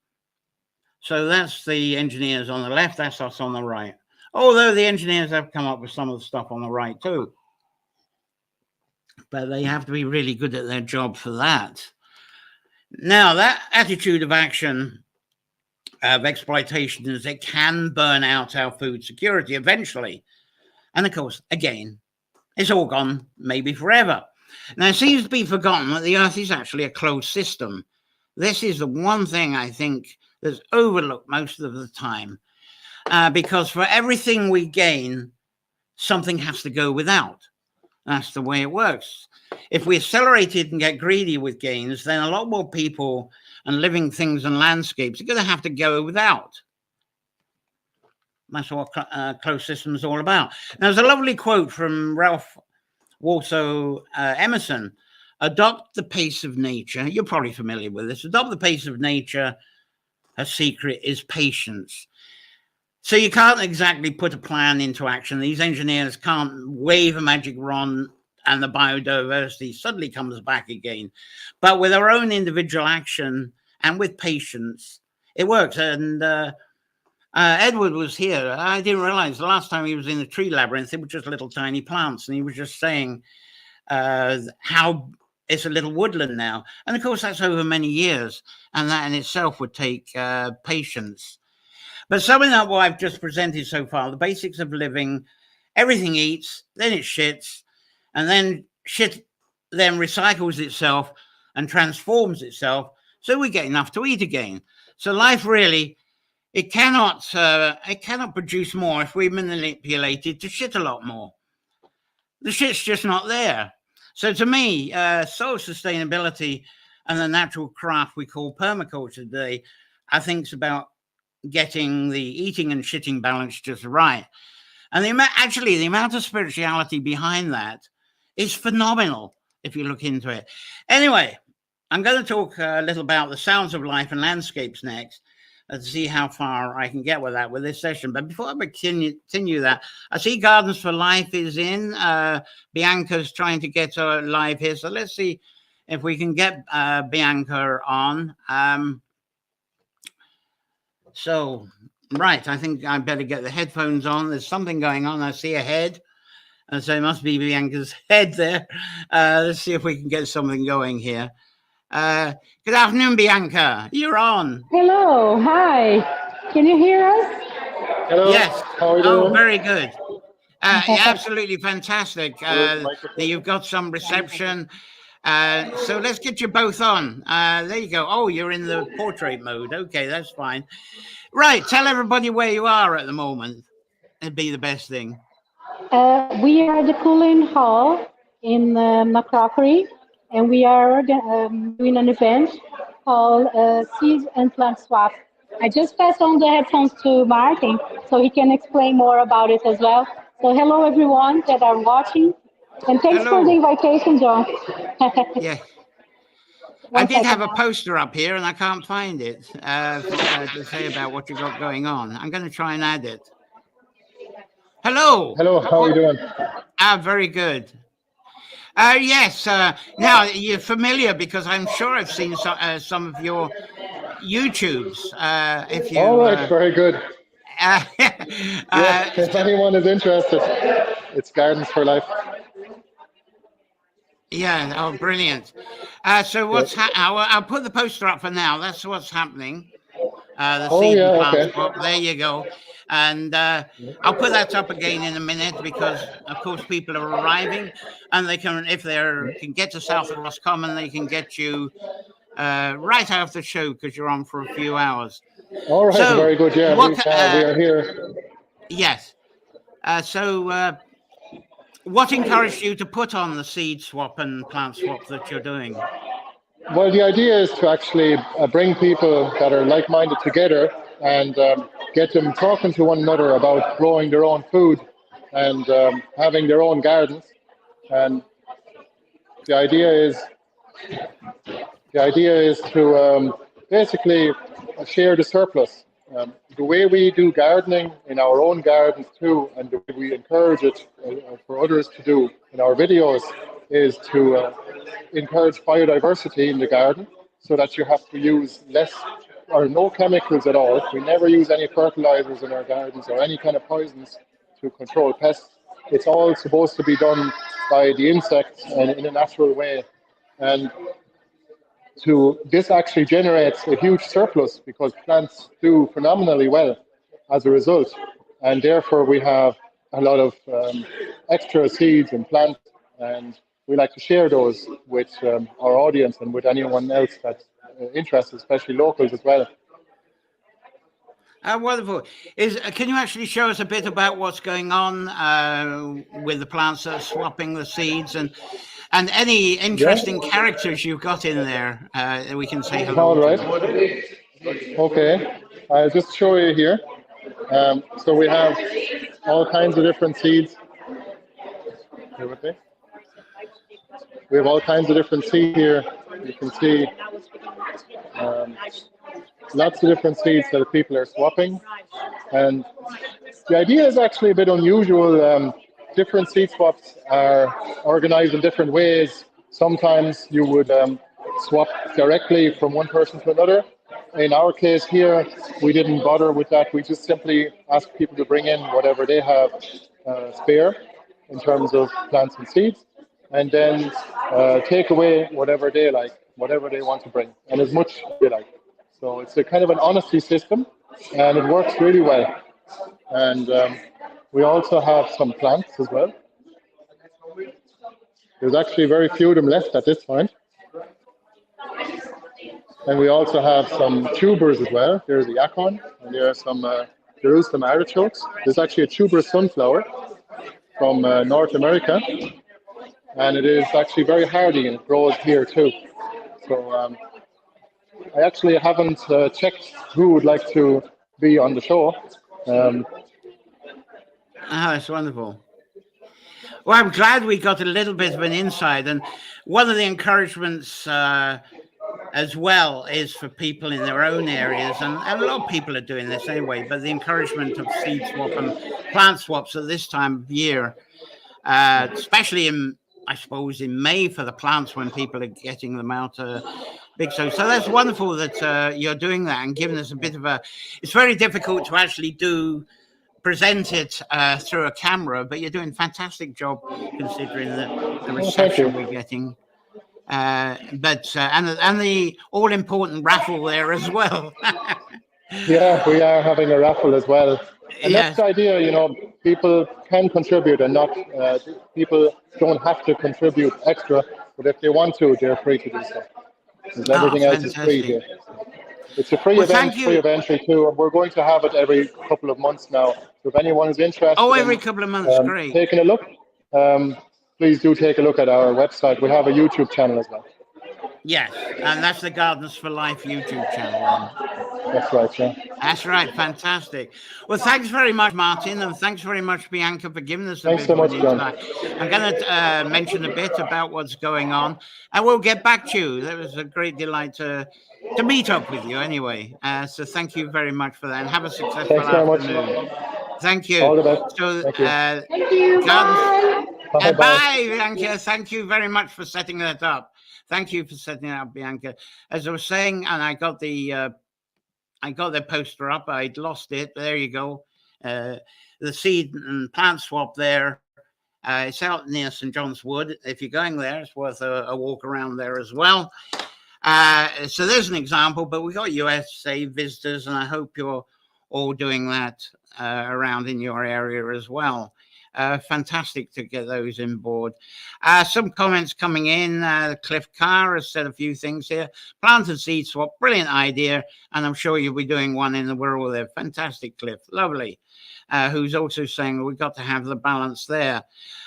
So that's the engineers on the left, that's us on the right. Although the engineers have come up with some of the stuff on the right too. But they have to be really good at their job for that. Now, that attitude of action of exploitation is it can burn out our food security eventually. And of course, again, it's all gone maybe forever. Now, it seems to be forgotten that the Earth is actually a closed system. This is the one thing I think that's overlooked most of the time. Because for everything we gain, something has to go without. That's the way it works. If we accelerate it and get greedy with gains, then a lot more people and living things and landscapes are going to have to go without. That's what closed systems is all about. Now, there's a lovely quote from Ralph Waldo Emerson. Adopt the pace of nature. You're probably familiar with this. Adopt the pace of nature. Her secret is patience. So you can't exactly put a plan into action. These engineers can't wave a magic wand and the biodiversity suddenly comes back again. But with our own individual action and with patience, it works. And Edward was here. I didn't realize the last time he was in the tree labyrinth, it was just little tiny plants. And he was just saying how it's a little woodland now. And of course, that's over many years. And that in itself would take patience. But summing up what I've just presented so far, the basics of living, everything eats, then it shits, and then shit then recycles itself and transforms itself, so we get enough to eat again. So life really, it cannot produce more if we manipulate it to shit a lot more. The shit's just not there. So to me, soil sustainability and the natural craft we call permaculture today, I think it's about getting the eating and shitting balance just right. And the amount of spirituality behind that is phenomenal if you look into it. Anyway, I'm going to talk a little about the sounds of life and landscapes next, and see how far I can get with that with this session. But before I continue that, I see Gardens for Life is in. Bianca's trying to get her live here. So let's see if we can get Bianca on. So, right, I think I better get the headphones on. There's something going on. I see a head. And so it must be Bianca's head there. Let's see if we can get something going here. Good afternoon, Bianca. You're on. Hello. Hi. Can you hear us? Hello. Yes. How are you doing? Oh, very good. Absolutely fantastic. You've got some reception. So let's get you both on. There you go. Oh, you're in the portrait mode. Okay, that's fine. Right. Tell everybody where you are at the moment. It'd be the best thing. We are at the Cooling Hall in Macrockery, and we are doing an event called Seed and Plant Swap. I just passed on the headphones to Martin so he can explain more about it as well. So hello, everyone that are watching, and thanks for the invitation, John. Yeah. I did have a poster up here, and I can't find it to say about what you've got going on. I'm going to try and add it. Hello. Hello, how are you doing? Very good. Yes. Now you're familiar because I'm sure I've seen some of your YouTubes. If you. All right. Very good. If anyone is interested, it's Gardens for Life. Yeah. Oh, brilliant. So what's I'll put the poster up for now. That's what's happening. The seed and plant swap. There you go. And I'll put that up again in a minute because, of course, people are arriving, and they can, if they can get to south of Roscommon, they can get you right out of the show because you're on for a few hours. All right, so, very good. Yeah, we are here. Yes. What encouraged you to put on the seed swap and plant swap that you're doing? Well, the idea is to actually bring people that are like-minded together and get them talking to one another about growing their own food and having their own gardens. And the idea is to basically share the surplus. The way we do gardening in our own gardens too, and the way we encourage it for others to do in our videos, is to encourage biodiversity in the garden, so that you have to use less or no chemicals at all. We never use any fertilizers in our gardens or any kind of poisons to control pests. It's all supposed to be done by the insects and in a natural way. And this actually generates a huge surplus because plants do phenomenally well as a result. And therefore we have a lot of extra seeds and plants, and we like to share those with our audience and with anyone else that's interested, especially locals as well. Wonderful. Can you actually show us a bit about what's going on with the plants that are swapping the seeds and any interesting characters you've got in there that we can say hello All right. to? Okay. I'll just show you here. So we have all kinds of different seeds. Here with me. We have all kinds of different seeds here. You can see lots of different seeds that people are swapping. And the idea is actually a bit unusual. Different seed swaps are organized in different ways. Sometimes you would swap directly from one person to another. in our case here, we didn't bother with that. We just simply asked people to bring in whatever they have spare in terms of plants and seeds, and then take away whatever they like, whatever they want to bring, and as much as they like. So it's a kind of an honesty system, and it works really well. And we also have some plants as well. There's actually very few of them left at this point. And we also have some tubers as well. There's the acorn, and there are some Jerusalem artichokes. There's actually a tuberous sunflower from North America, and it is actually very hardy, and it grows here too. So I actually haven't checked who would like to be on the show. That's wonderful. Well, I'm glad we got a little bit of an insight. And one of the encouragements as well is for people in their own areas, and a lot of people are doing this anyway, but the encouragement of seed swap and plant swaps at this time of year, especially in, I suppose, in May for the plants when people are getting them out big. So that's wonderful that you're doing that and giving us a bit of a, it's very difficult to actually present it through a camera, but you're doing a fantastic job considering the reception we're getting. And the all important raffle there as well. Yeah, we are having a raffle as well. And Yes. that's the idea, you know, people can contribute and not, people don't have to contribute extra, but if they want to, they're free to do so. Because everything else is free here. It's a free event, free of entry too, and we're going to have it every couple of months now. So if anyone is interested every couple of months, great. Taking a look, please do take a look at our website. We have a YouTube channel as well. Yes, and that's the Gardens for Life YouTube channel. That's right, yeah. That's right, fantastic. Well, thanks very much, Martin, and thanks very much, Bianca, for giving us a Thanks bit so much, of John. insight. I'm going to mention a bit about what's going on, and we'll get back to you. That was a great delight to meet up with you anyway. So thank you very much for that, and have a successful afternoon. Thank you. All the best. So, thank you. Thank you. Bye, Bye. Bianca. Thank you very much for setting that up. Thank you for setting it up, Bianca. As I was saying, and I got the poster up. I'd lost it. There you go. The seed and plant swap there. It's out near St. John's Wood. If you're going there, it's worth a walk around there as well. So there's an example, but we got USA visitors, and I hope you're all doing that around in your area as well. Fantastic to get those in board. Some comments coming in. Cliff Carr has said a few things here. Plant and seed swap, brilliant idea, and I'm sure you'll be doing one in the world there. Fantastic, Cliff, lovely. Who's also saying we've got to have the balance there.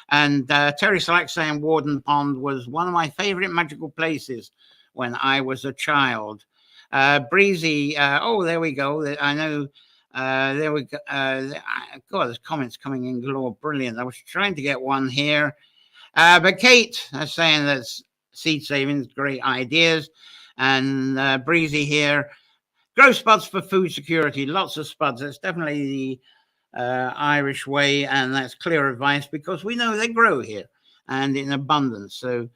And Terry Slack saying Warden Pond was one of my favorite magical places when I was a child. Breezy, there we go. I know. There we go. God, there's comments coming in galore. Brilliant. I was trying to get one here. But Kate is saying that seed savings, great ideas. And Breezy here. Grow spuds for food security. Lots of spuds. That's definitely the Irish way. And that's clear advice because we know they grow here and in abundance. So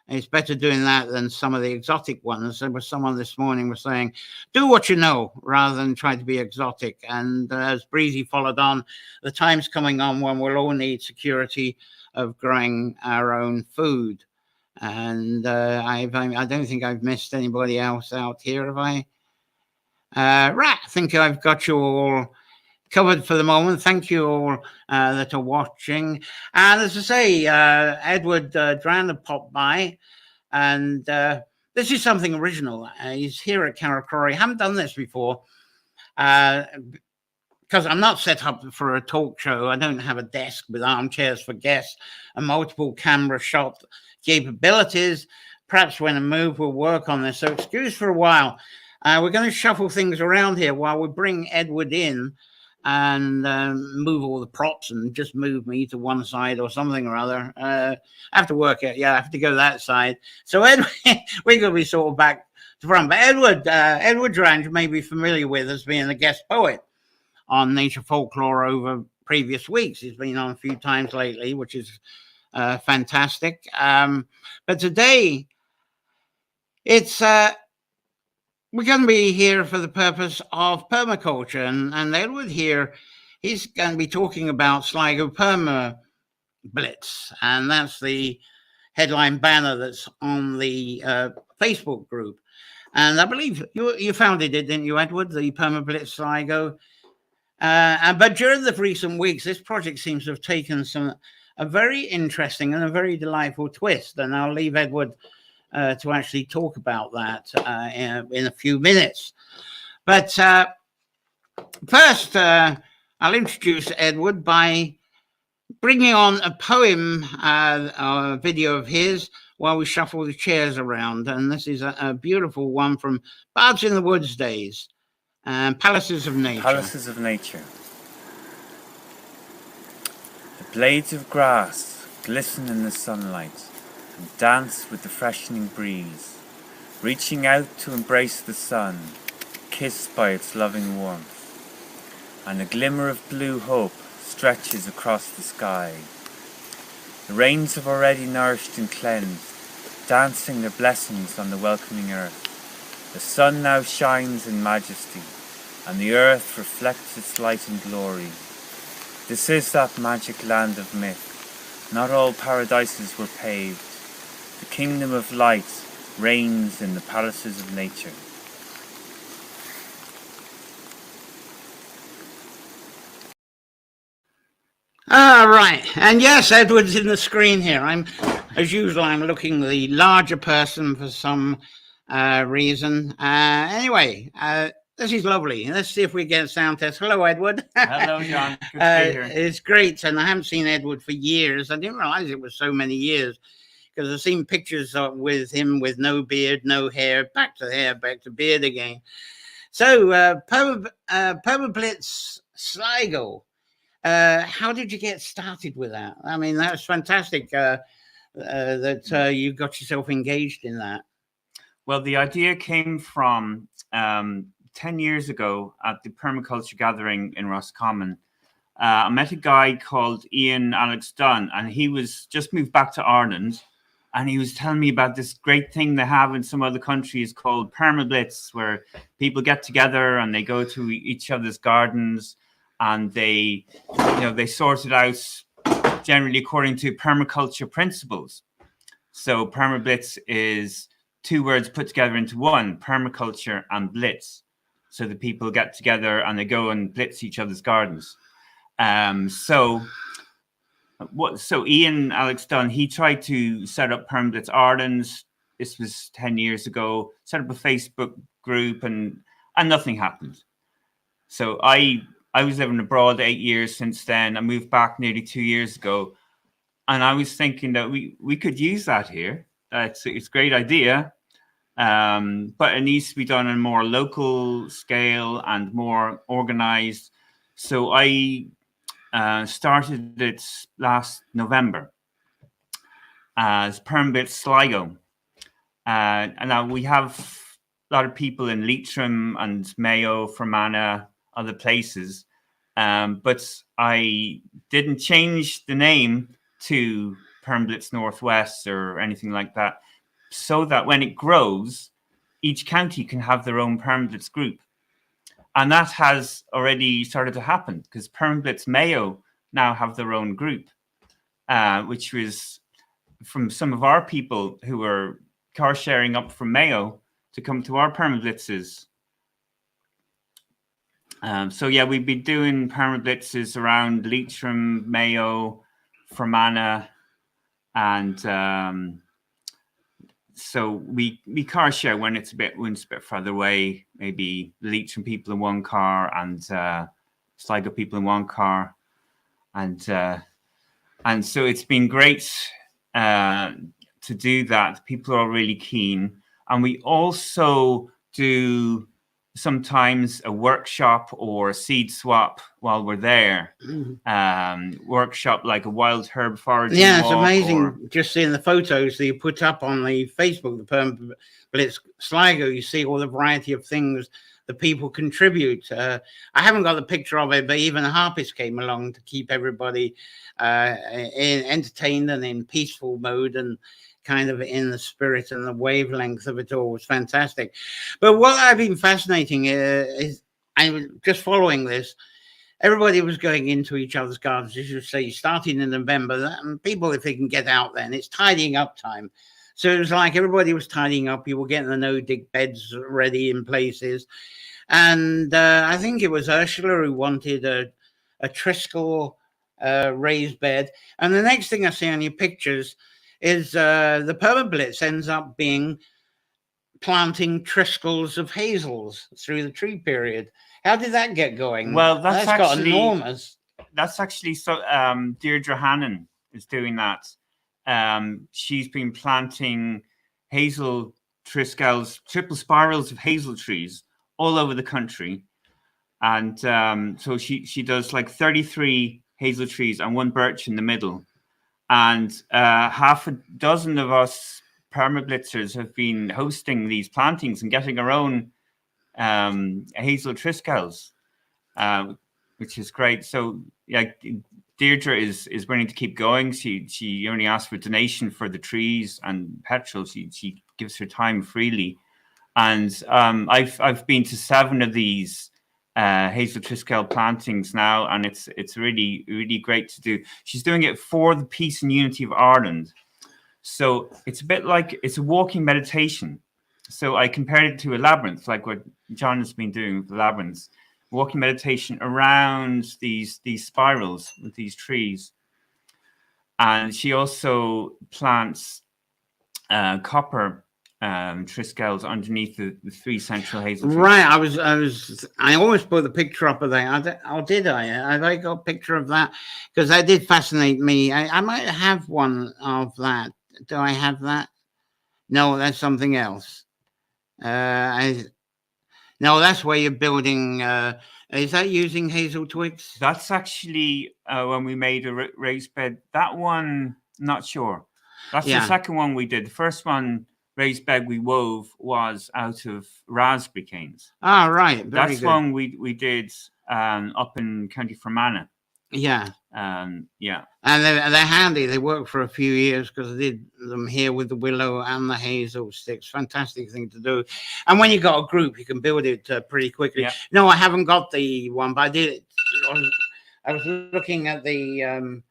it's better doing that than some of the exotic ones. There was someone this morning was saying, do what you know rather than try to be exotic. And as Breezy followed on, the time's coming on when we'll all need security of growing our own food. And I don't think I've missed anybody else out here, have I? Right, I think I've got you all covered for the moment. Thank you all that are watching. And as I say, Edward Dran popped by, and this is something original. He's here at Carracrory. Haven't done this before because I'm not set up for a talk show. I don't have a desk with armchairs for guests and multiple camera shot capabilities. Perhaps when I move, we'll work on this. So excuse for a while. We're going to shuffle things around here while we bring Edward in and move all the props and just move me to one side or something or other. I have to work it. Yeah, I have to go that side. So Edward, we're going to be sort of back to front. But Edward Drange may be familiar with as being a guest poet on Nature Folklore over previous weeks. He's been on a few times lately, which is fantastic. But today, it's we're going to be here for the purpose of permaculture, and Edward here, he's going to be talking about Sligo Perma Blitz, and that's the headline banner that's on the Facebook group. And I believe you founded it, didn't you, Edward, the Perma Blitz Sligo? But during the recent weeks, this project seems to have taken a very interesting and a very delightful twist, and I'll leave Edward to actually talk about that in a few minutes. But first, I'll introduce Edward by bringing on a poem video of his while we shuffle the chairs around. And this is a beautiful one from Bards in the Woods days, Palaces of Nature. Palaces of Nature. The blades of grass glisten in the sunlight and dance with the freshening breeze, reaching out to embrace the sun, kissed by its loving warmth. And a glimmer of blue hope stretches across the sky. The rains have already nourished and cleansed, dancing their blessings on the welcoming earth. The sun now shines in majesty, and the earth reflects its light and glory. This is that magic land of myth. Not all paradises were paved. The kingdom of light reigns in the palaces of nature. Right, and yes, Edward's in the screen here. As usual, I'm looking the larger person for some reason. Anyway, this is lovely. Let's see if we get a sound test. Hello, Edward. Hello, John. Good to be here. It's great, and I haven't seen Edward for years. I didn't realize it was so many years, because I've seen pictures with him with no beard, no hair, back to hair, back to beard again. So, Perma Blitz Sligo. How did you get started with that? I mean, that's fantastic that you got yourself engaged in that. Well, the idea came from 10 years ago at the Permaculture gathering in Roscommon. I met a guy called Ian Alex Dunn, and he was just moved back to Ireland, and he was telling me about this great thing they have in some other countries called Perma Blitz, where people get together and they go to each other's gardens, and they sort it out generally according to permaculture principles. So Perma Blitz is two words put together into one, permaculture and blitz. So the people get together and they go and blitz each other's gardens. So Ian Alex Dunn, he tried to set up Perma Blitz Ireland. This was 10 years ago, set up a Facebook group, and nothing happened. So I was living abroad 8 years since then. I moved back nearly 2 years ago. And I was thinking that we could use that here. It's a great idea. But it needs to be done on a more local scale and more organized. So I started it last November as Perma Blitz Sligo. And now we have a lot of people in Leitrim and Mayo, Fermanagh, other places, but I didn't change the name to Perma Blitz Northwest or anything like that, so that when it grows, each county can have their own Perma Blitz group. And that has already started to happen, because Perma Blitz Mayo now have their own group, which was from some of our people who were car sharing up from Mayo to come to our Perma Blitzes. So yeah, we've been doing Perma Blitzes around Leitrim, Mayo, Fermanagh, and so we car share when it's a bit further away. Maybe Leitrim people in one car and Sligo people in one car, and so it's been great to do that. People are really keen, and we also do sometimes a workshop or a seed swap while we're there. Workshop like a wild herb foraging. Yeah, it's amazing. Just seeing the photos that you put up on the Facebook, the Perma Blitz Sligo, you see all the variety of things that people contribute. I haven't got the picture of it, but even the harpists came along to keep everybody entertained and in peaceful mode. And kind of in the spirit and the wavelength of it all was fantastic. But what I've been fascinating is I was just following this. Everybody was going into each other's gardens, as you say, starting in November. And people, if they can get out then, it's tidying up time. So it was like everybody was tidying up. You were getting the no-dig beds ready in places. And I think it was Ursula who wanted a Triskel raised bed. And the next thing I see on your pictures is the permablitz ends up being planting Triskels of hazels through the tree period. How did that get going? Well, that's got actually enormous. That's actually so. Deirdre Hannon is doing that. She's been planting hazel Triskels, triple spirals of hazel trees all over the country, and so she does like 33 hazel trees and one birch in the middle, and half a dozen of us permablitzers have been hosting these plantings and getting our own hazel Triskels, which is great. So yeah, Deirdre is willing to keep going. She only asks for donation for the trees and petrol. She gives her time freely, and I've been to 7 of these hazel Triskel plantings now, and it's really great to do. She's doing it for the peace and unity of Ireland, so it's a bit like it's a walking meditation. So I compared it to a labyrinth, like what John has been doing with the labyrinths, walking meditation around these spirals with these trees. And she also plants copper Triskels underneath the 3 central hazel trees. Right, I almost put the picture up of that. Did I? Have I got a picture of that? Because that did fascinate me. I might have one of that. Do I have that? No, that's something else. No, that's where you're building. Is that using hazel twigs? That's actually when we made a raised bed. That one, not sure. That's the second one we did. The first one, raised bed we wove, was out of raspberry canes. Ah, right. That's good. One we did up in County Fermanagh. Yeah. Yeah. And they're handy. They work for a few years because I did them here with the willow and the hazel sticks. Fantastic thing to do. And when you've got a group, you can build it pretty quickly. Yeah. No, I haven't got the one, but I did it. I was looking at the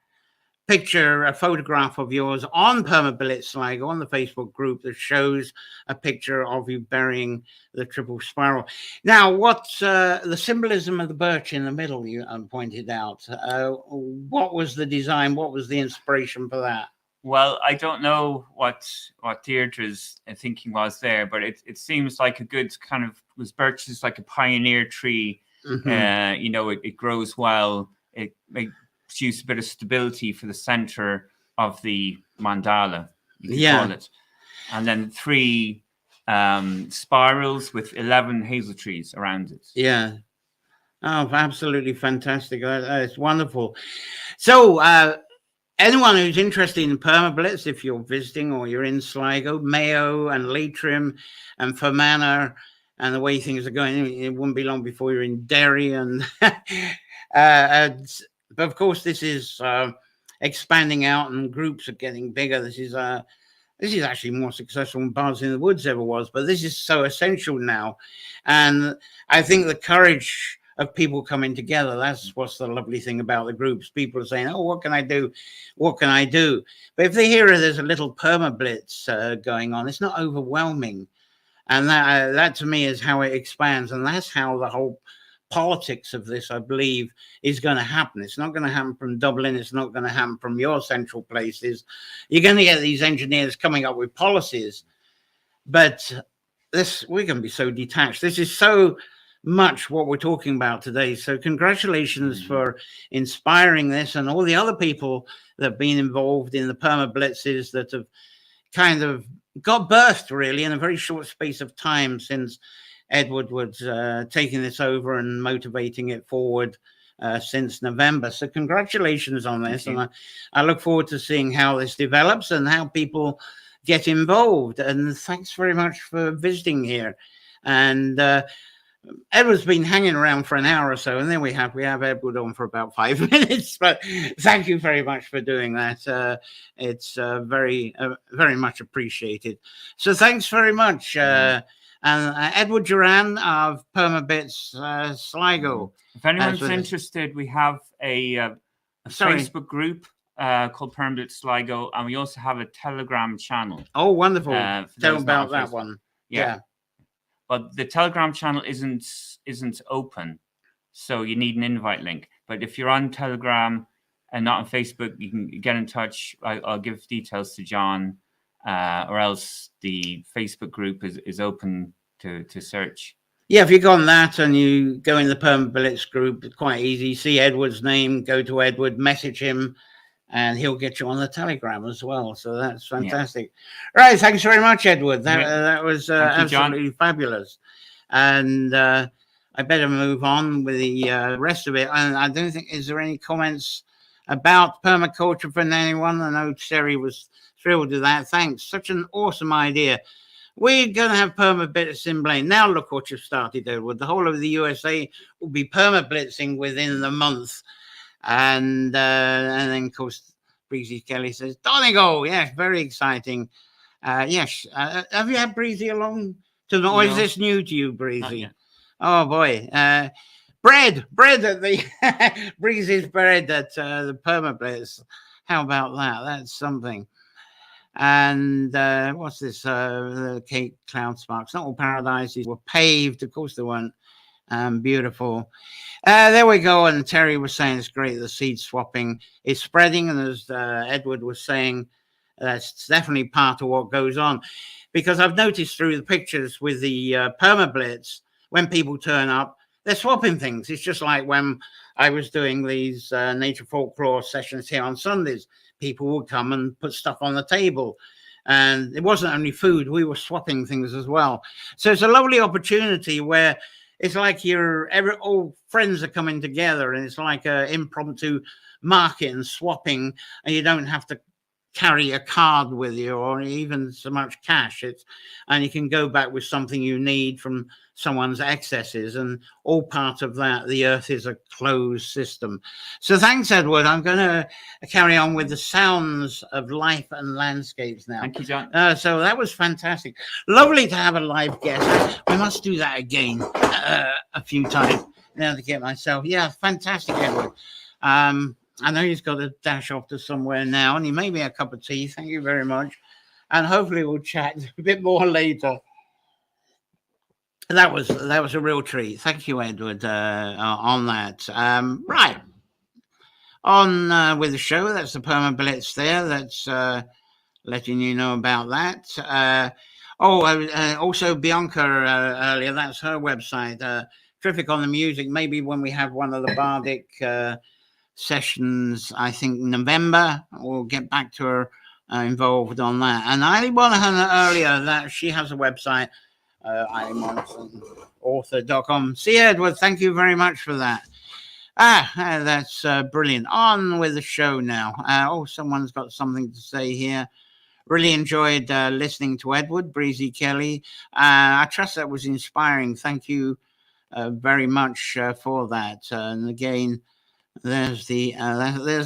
a photograph of yours on Permablitz Sligo on the Facebook group that shows a picture of you burying the triple spiral. Now, what's the symbolism of the birch in the middle you pointed out? What was the design? What was the inspiration for that? Well, I don't know what Deirdre's thinking was there, but it seems like a good kind of, was birch is like a pioneer tree. Mm-hmm. It grows well. It produce a bit of stability for the center of the mandala, you can call it. And then 3 spirals with 11 hazel trees around it. Yeah. Oh, absolutely fantastic. That's wonderful. So anyone who's interested in Permablitz, if you're visiting or you're in Sligo, Mayo and Leitrim and Fermanagh, and the way things are going, it wouldn't be long before you're in Derry and but of course, this is expanding out, and groups are getting bigger. This is actually more successful than Bars in the Woods ever was. But this is so essential now, and I think the courage of people coming together—that's what's the lovely thing about the groups. People are saying, "Oh, what can I do? What can I do?" But if they hear there's a little permablitz going on, it's not overwhelming, and that to me is how it expands, and that's how the whole politics of this, I believe, is going to happen. It's not going to happen from Dublin. It's not going to happen from your central places. You're going to get these engineers coming up with policies, but we're going to be so detached. This is so much what we're talking about today. So congratulations for inspiring this, and all the other people that have been involved in the permablitzes that have kind of got birthed really in a very short space of time since Edward was taking this over and motivating it forward since November. So congratulations on this. And I look forward to seeing how this develops and how people get involved. And thanks very much for visiting here. And Edward's been hanging around for an hour or so, and then we have Edward on for about 5 minutes. But thank you very much for doing that. It's very much appreciated. So thanks very much. And Edward Duran of Permabits Sligo. If anyone's interested, we have a Facebook group called Permabits Sligo, and we also have a Telegram channel. Oh, wonderful! Tell about that one. Yeah. But the Telegram channel isn't open, so you need an invite link. But if you're on Telegram and not on Facebook, you can get in touch. I'll give details to John, or else the Facebook group is open to search. Yeah, if you go on that and you go in the Permablitz group, it's quite easy. See Edward's name, go to Edward, message him, and he'll get you on the Telegram as well. So that's fantastic. Yeah. Right, thanks very much, Edward. That was absolutely fabulous. And I better move on with the rest of it. And I don't think, is there any comments about permaculture from anyone? I know Terry was thrilled with that. Thanks. Such an awesome idea. We're going to have permablitz in Blaine. Now look what you've started, Edward. The whole of the USA will be permablitzing within the month. And then, of course, Breezy Kelly says, Donegal. Yes, very exciting. Yes. Have you had Breezy along to the, or is this new to you, Breezy? Oh, boy. Bread at the Breezy's bread at the Permablitz. How about that? That's something. And what's this? The Cape Cloud Sparks. Not all paradises were paved. Of course, they weren't. Beautiful. There we go. And Terry was saying it's great. The seed swapping is spreading. And as Edward was saying, that's definitely part of what goes on. Because I've noticed through the pictures with the Permablitz, when people turn up, they're swapping things. It's just like when I was doing these Nature Folklore Sessions here on Sundays. People would come and put stuff on the table. And it wasn't only food. We were swapping things as well. So it's a lovely opportunity where it's like all friends are coming together, and it's like an impromptu market and swapping, and you don't have to carry a card with you or even so much cash. And you can go back with something you need from someone's excesses, and all part of that. The earth is a closed system. So thanks, Edward. I'm going to carry on with the sounds of life and landscapes now. Thank you, John. So that was fantastic. Lovely to have a live guest. We must do that again a few times now to get myself. Yeah, fantastic, Edward. I know he's got to dash off to somewhere now, and he made me a cup of tea. Thank you very much. And hopefully we'll chat a bit more later. That was a real treat. Thank you, Edward, on that. Right. On with the show. That's the Permablitz there. That's letting you know about that. Also Bianca earlier. That's her website. Terrific on the music. Maybe when we have one of the Bardic sessions, I think November, we'll get back to her involved on that. And Eileen Monaghan earlier, that she has a website, author.com. See, Edward, thank you very much for that. That's brilliant. On with the show now. Someone's got something to say here. Really enjoyed listening to Edward, Breezy Kelly. I trust that was inspiring. Thank you very much for that. And again, there's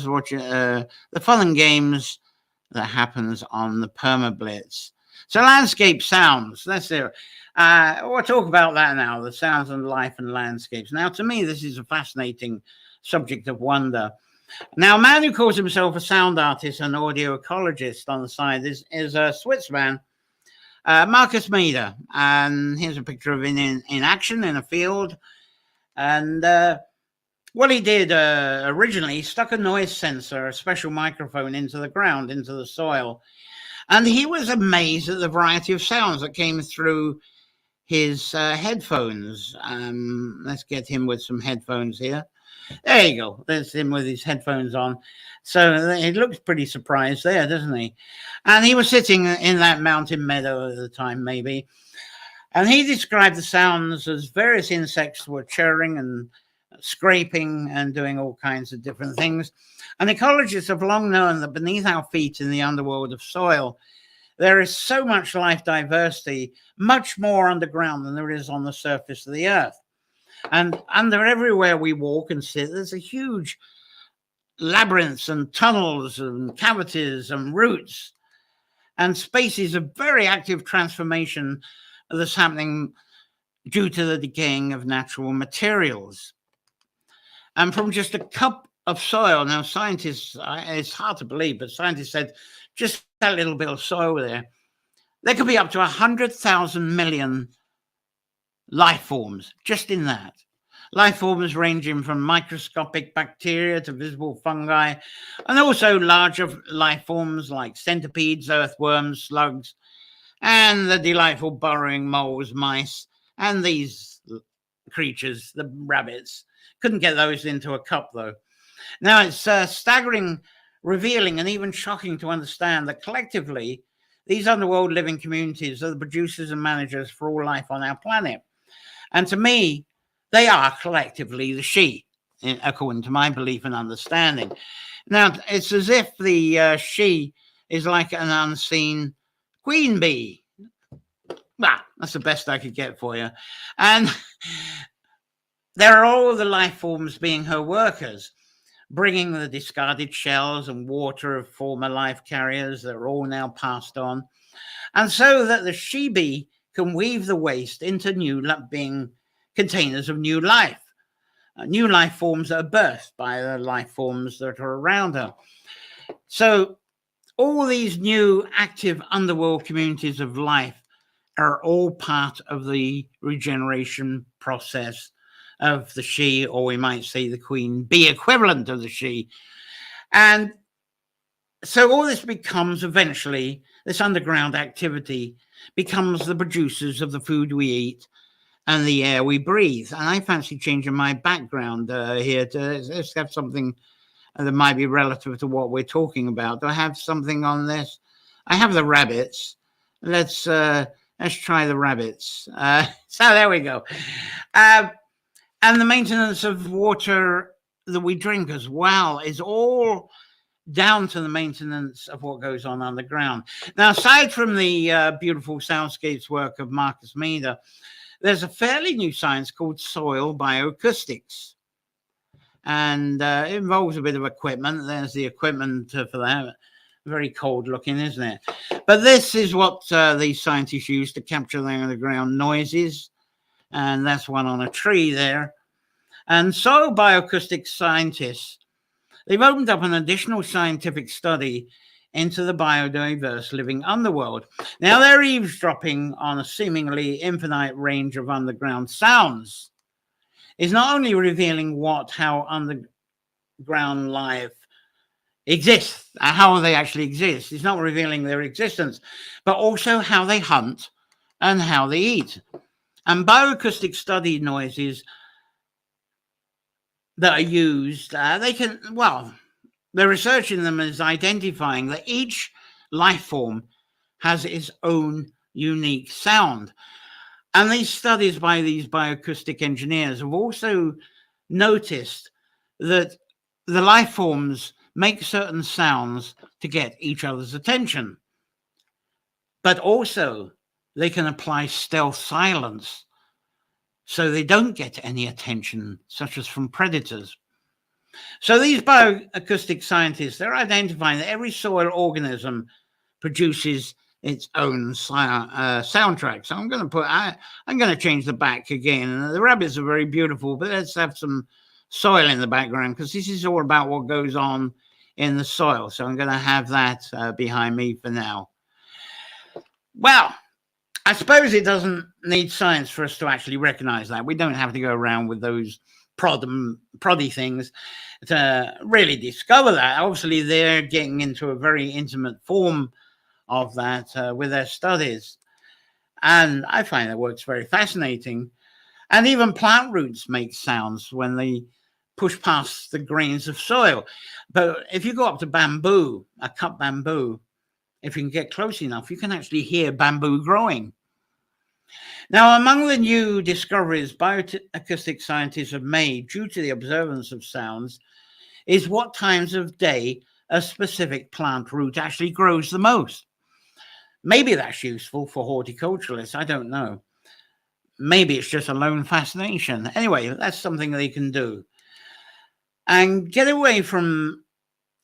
what the fun and games that happens on the Permablitz. So landscape sounds. That's it. We'll talk about that now. The sounds and life and landscapes. Now, to me, this is a fascinating subject of wonder. Now, a man who calls himself a sound artist and audio ecologist on the side is a Switzerman, Marcus Maeder. And here's a picture of him in action in a field. And what he did originally, stuck a noise sensor, a special microphone into the ground, into the soil. And he was amazed at the variety of sounds that came through his headphones. Let's get him with some headphones here. There you go. There's him with his headphones on. So he looks pretty surprised there, doesn't he? And he was sitting in that mountain meadow at the time, maybe. And he described the sounds as various insects were chirring and scraping and doing all kinds of different things. And ecologists have long known that beneath our feet in the underworld of soil, there is so much life diversity, much more underground than there is on the surface of the earth. And under everywhere we walk and sit, there's a huge labyrinths and tunnels and cavities and roots and spaces of very active transformation that's happening due to the decaying of natural materials. And from just a cup of soil, now scientists, it's hard to believe, but scientists said just that little bit of soil there could be up to 100,000 million life forms just in that. Life forms ranging from microscopic bacteria to visible fungi, and also larger life forms like centipedes, earthworms, slugs, and the delightful burrowing moles, mice, and these creatures, the rabbits. Couldn't get those into a cup, though. Now, it's staggering, revealing, and even shocking to understand that collectively, these underworld living communities are the producers and managers for all life on our planet. And to me, they are collectively the she, according to my belief and understanding. Now, it's as if the she is like an unseen queen bee. Well, that's the best I could get for you. And there are all the life forms being her workers, bringing the discarded shells and water of former life carriers that are all now passed on. And so that the she bee can weave the waste into new being containers of new life forms that are birthed by the life forms that are around her. So all these new active underworld communities of life are all part of the regeneration process of the she, or we might say the queen bee equivalent of the she. And so all this becomes eventually, this underground activity becomes the producers of the food we eat and the air we breathe. And I fancy changing my background here to let's have something that might be relative to what we're talking about. Do I have something on this? I have the rabbits. Let's try the rabbits. So there we go. And the maintenance of water that we drink as well is all down to the maintenance of what goes on underground. Now, aside from the beautiful soundscapes work of Marcus Meader, there's a fairly new science called soil bioacoustics. And it involves a bit of equipment. There's the equipment for that. Very cold looking, isn't it? But this is what these scientists use to capture the underground noises. And that's one on a tree there. And so bioacoustic scientists, they've opened up an additional scientific study into the biodiverse living underworld. Now they're eavesdropping on a seemingly infinite range of underground sounds. It's not only revealing how underground life exists, how they actually exist. It's not revealing their existence, but also how they hunt and how they eat. And bioacoustic study noises that are used, the research in them is identifying that each life form has its own unique sound. And these studies by these bioacoustic engineers have also noticed that the life forms make certain sounds to get each other's attention. But also they can apply stealth silence so they don't get any attention, such as from predators. So these bioacoustic scientists, they're identifying that every soil organism produces its own soundtrack. So I'm going to change the back again. The rabbits are very beautiful, but let's have some soil in the background because this is all about what goes on in the soil. So I'm going to have that behind me for now. Well, I suppose it doesn't need science for us to actually recognize that. We don't have to go around with those proddy things to really discover that. Obviously, they're getting into a very intimate form of that with their studies. And I find that works very fascinating. And even plant roots make sounds when they push past the grains of soil. But if you go up to bamboo, a cut bamboo, if you can get close enough, you can actually hear bamboo growing. Now, among the new discoveries bioacoustic scientists have made due to the observance of sounds is what times of day a specific plant root actually grows the most. Maybe that's useful for horticulturalists, I don't know. maybe it's just a lone fascination. Anyway, that's something they can do. And get away from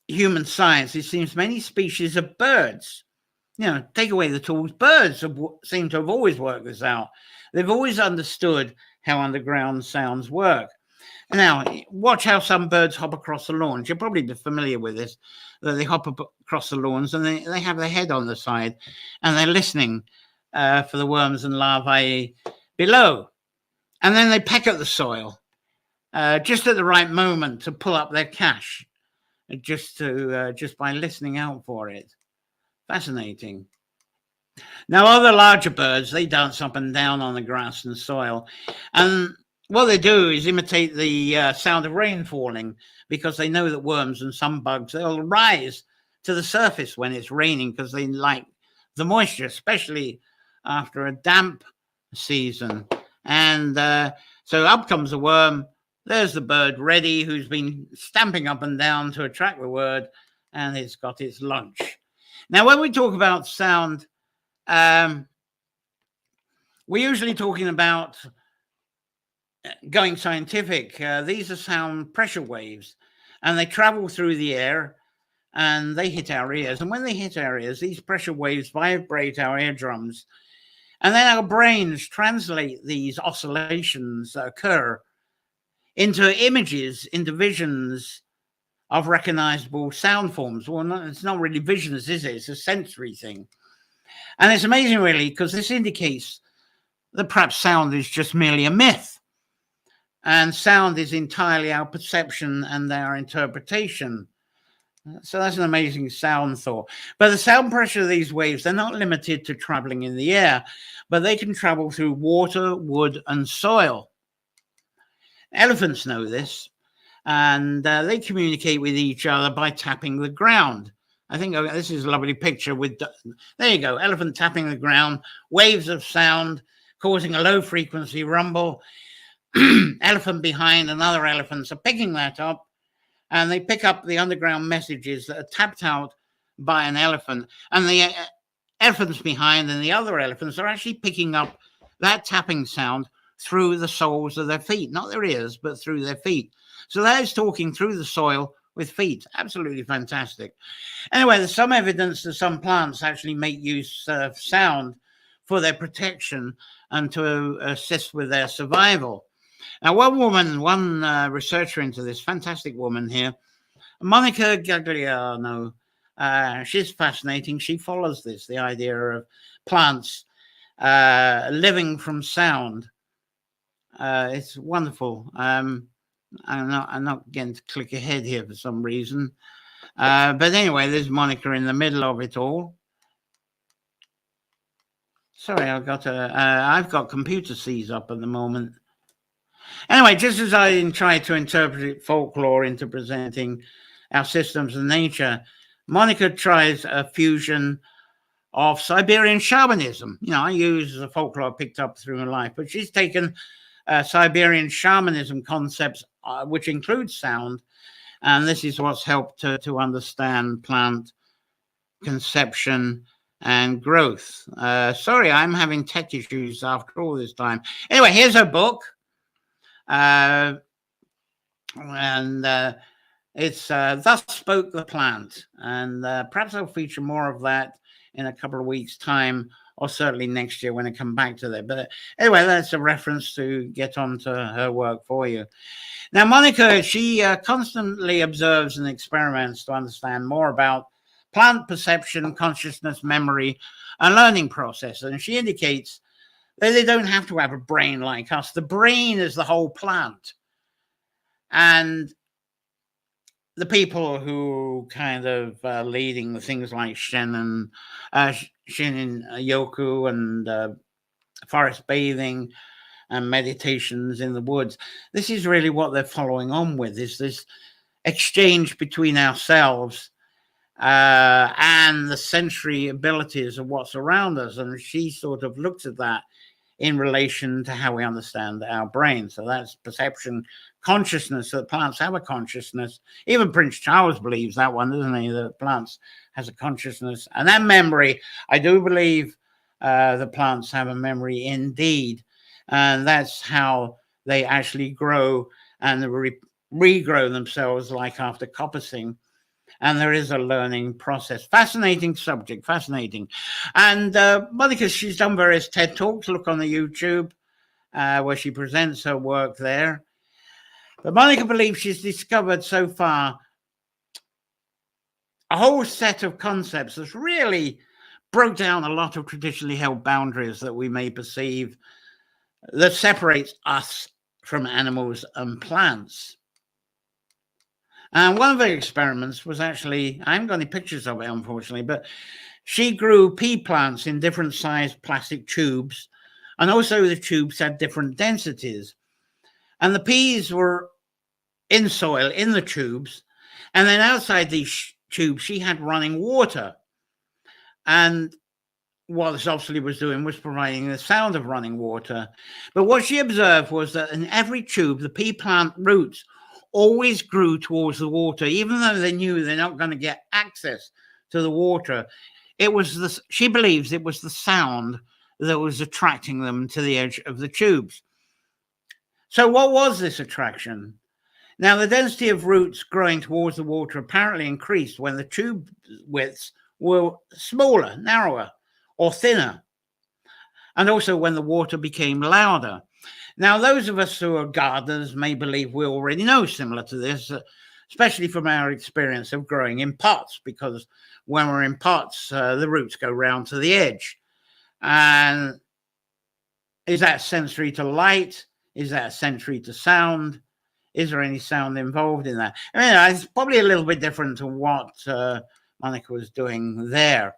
human science. It seems many species of birds, take away the tools. Birds seem to have always worked this out. They've always understood how underground sounds work. Now, watch how some birds hop across the lawns. You'll probably be familiar with this, that they hop across the lawns and they have their head on the side and they're listening for the worms and larvae below. And then they peck at the soil just at the right moment to pull up their cache, just by listening out for it. Fascinating. Now, other larger birds, they dance up and down on the grass and soil. And what they do is imitate the sound of rain falling, because they know that worms and some bugs, they'll rise to the surface when it's raining because they like the moisture, especially after a damp season. And so up comes a worm. There's the bird ready, who's been stamping up and down to attract the word, and it's got its lunch. Now, when we talk about sound, we're usually talking about going scientific. These are sound pressure waves, and they travel through the air and they hit our ears. And when they hit our ears, these pressure waves vibrate our eardrums, and then our brains translate these oscillations that occur into images, into visions of recognizable sound forms. Well, it's not really visions, is it? It's a sensory thing. And it's amazing, really, because this indicates that perhaps sound is just merely a myth. And sound is entirely our perception and our interpretation. So that's an amazing sound thought. But the sound pressure of these waves, they're not limited to traveling in the air, but they can travel through water, wood, and soil. Elephants know this, and they communicate with each other by tapping the ground. I think this is a lovely picture with, there you go, elephant tapping the ground, waves of sound causing a low frequency rumble. Elephant behind and other elephants are picking that up, and they pick up the underground messages that are tapped out by an elephant, and the elephants behind and the other elephants are actually picking up that tapping sound through the soles of their feet, not their ears, but through their feet. So that is talking through the soil with feet. Absolutely fantastic. Anyway, there's some evidence that some plants actually make use of sound for their protection and to assist with their survival. Now, one researcher into this, fantastic woman here, Monica Gagliano, she's fascinating. She follows this, the idea of plants living from sound. It's wonderful. I'm not getting to click ahead here for some reason. But anyway, there's Monica in the middle of it all. Sorry, I've got computer C's up at the moment. Anyway, just as I try to interpret folklore into presenting our systems of nature, Monica tries a fusion of Siberian shamanism. I use the folklore I picked up through my life, but she's taken Siberian shamanism concepts, which include sound, and this is what's helped to understand plant conception and growth. Sorry, I'm having tech issues after all this time. Anyway, here's her book. It's Thus Spoke the Plant, and perhaps I'll feature more of that in a couple of weeks' time, or certainly next year when I come back to that. But anyway, that's a reference to get onto her work for you. Now, Monica, she constantly observes and experiments to understand more about plant perception, consciousness, memory, and learning process. And she indicates that they don't have to have a brain like us. The brain is the whole plant. And the people who kind of leading the things like Shinrin Yoku and forest bathing and meditations in the woods, this is really what they're following on with, is this exchange between ourselves and the sensory abilities of what's around us. And she sort of looks at that in relation to how we understand our brain. So that's perception, consciousness, that plants have a consciousness. Even Prince Charles believes that one, doesn't he? That plants has a consciousness. And that memory, I do believe the plants have a memory indeed. And that's how they actually grow and regrow themselves, like after coppicing. And there is a learning process. Fascinating subject, fascinating. And Monica, she's done various TED Talks. Look on the YouTube where she presents her work there. But Monica believes she's discovered so far a whole set of concepts that's really broke down a lot of traditionally held boundaries that we may perceive that separates us from animals and plants. And one of the experiments was actually, I haven't got any pictures of it, unfortunately, but she grew pea plants in different sized plastic tubes. And also the tubes had different densities. And the peas were in soil, in the tubes. And then outside these tubes, she had running water. And what this obviously was doing was providing the sound of running water. But what she observed was that in every tube, the pea plant roots always grew towards the water, even though they knew they're not going to get access to the water. It was this, she believes it was the sound that was attracting them to the edge of the tubes. So what was this attraction? Now, the density of roots growing towards the water apparently increased when the tube widths were smaller, narrower, or thinner, and also when the water became louder. Now, those of us who are gardeners may believe we already know similar to this, especially from our experience of growing in pots, because when we're in pots, the roots go round to the edge. And is that sensory to light? Is that sensory to sound? Is there any sound involved in that? I mean, it's probably a little bit different to what Monica was doing there.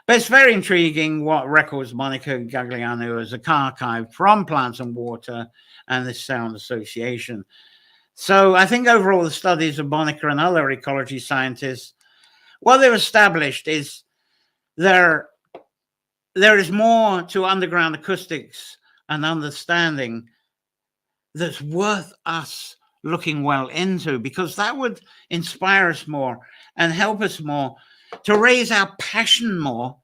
But it's very intriguing what records Monica Gagliano has archived from Plants and Water and this sound association. So I think overall the studies of Monica and other ecology scientists, what they've established is there is more to underground acoustics and understanding that's worth us looking well into, because that would inspire us more and help us more to raise our passion more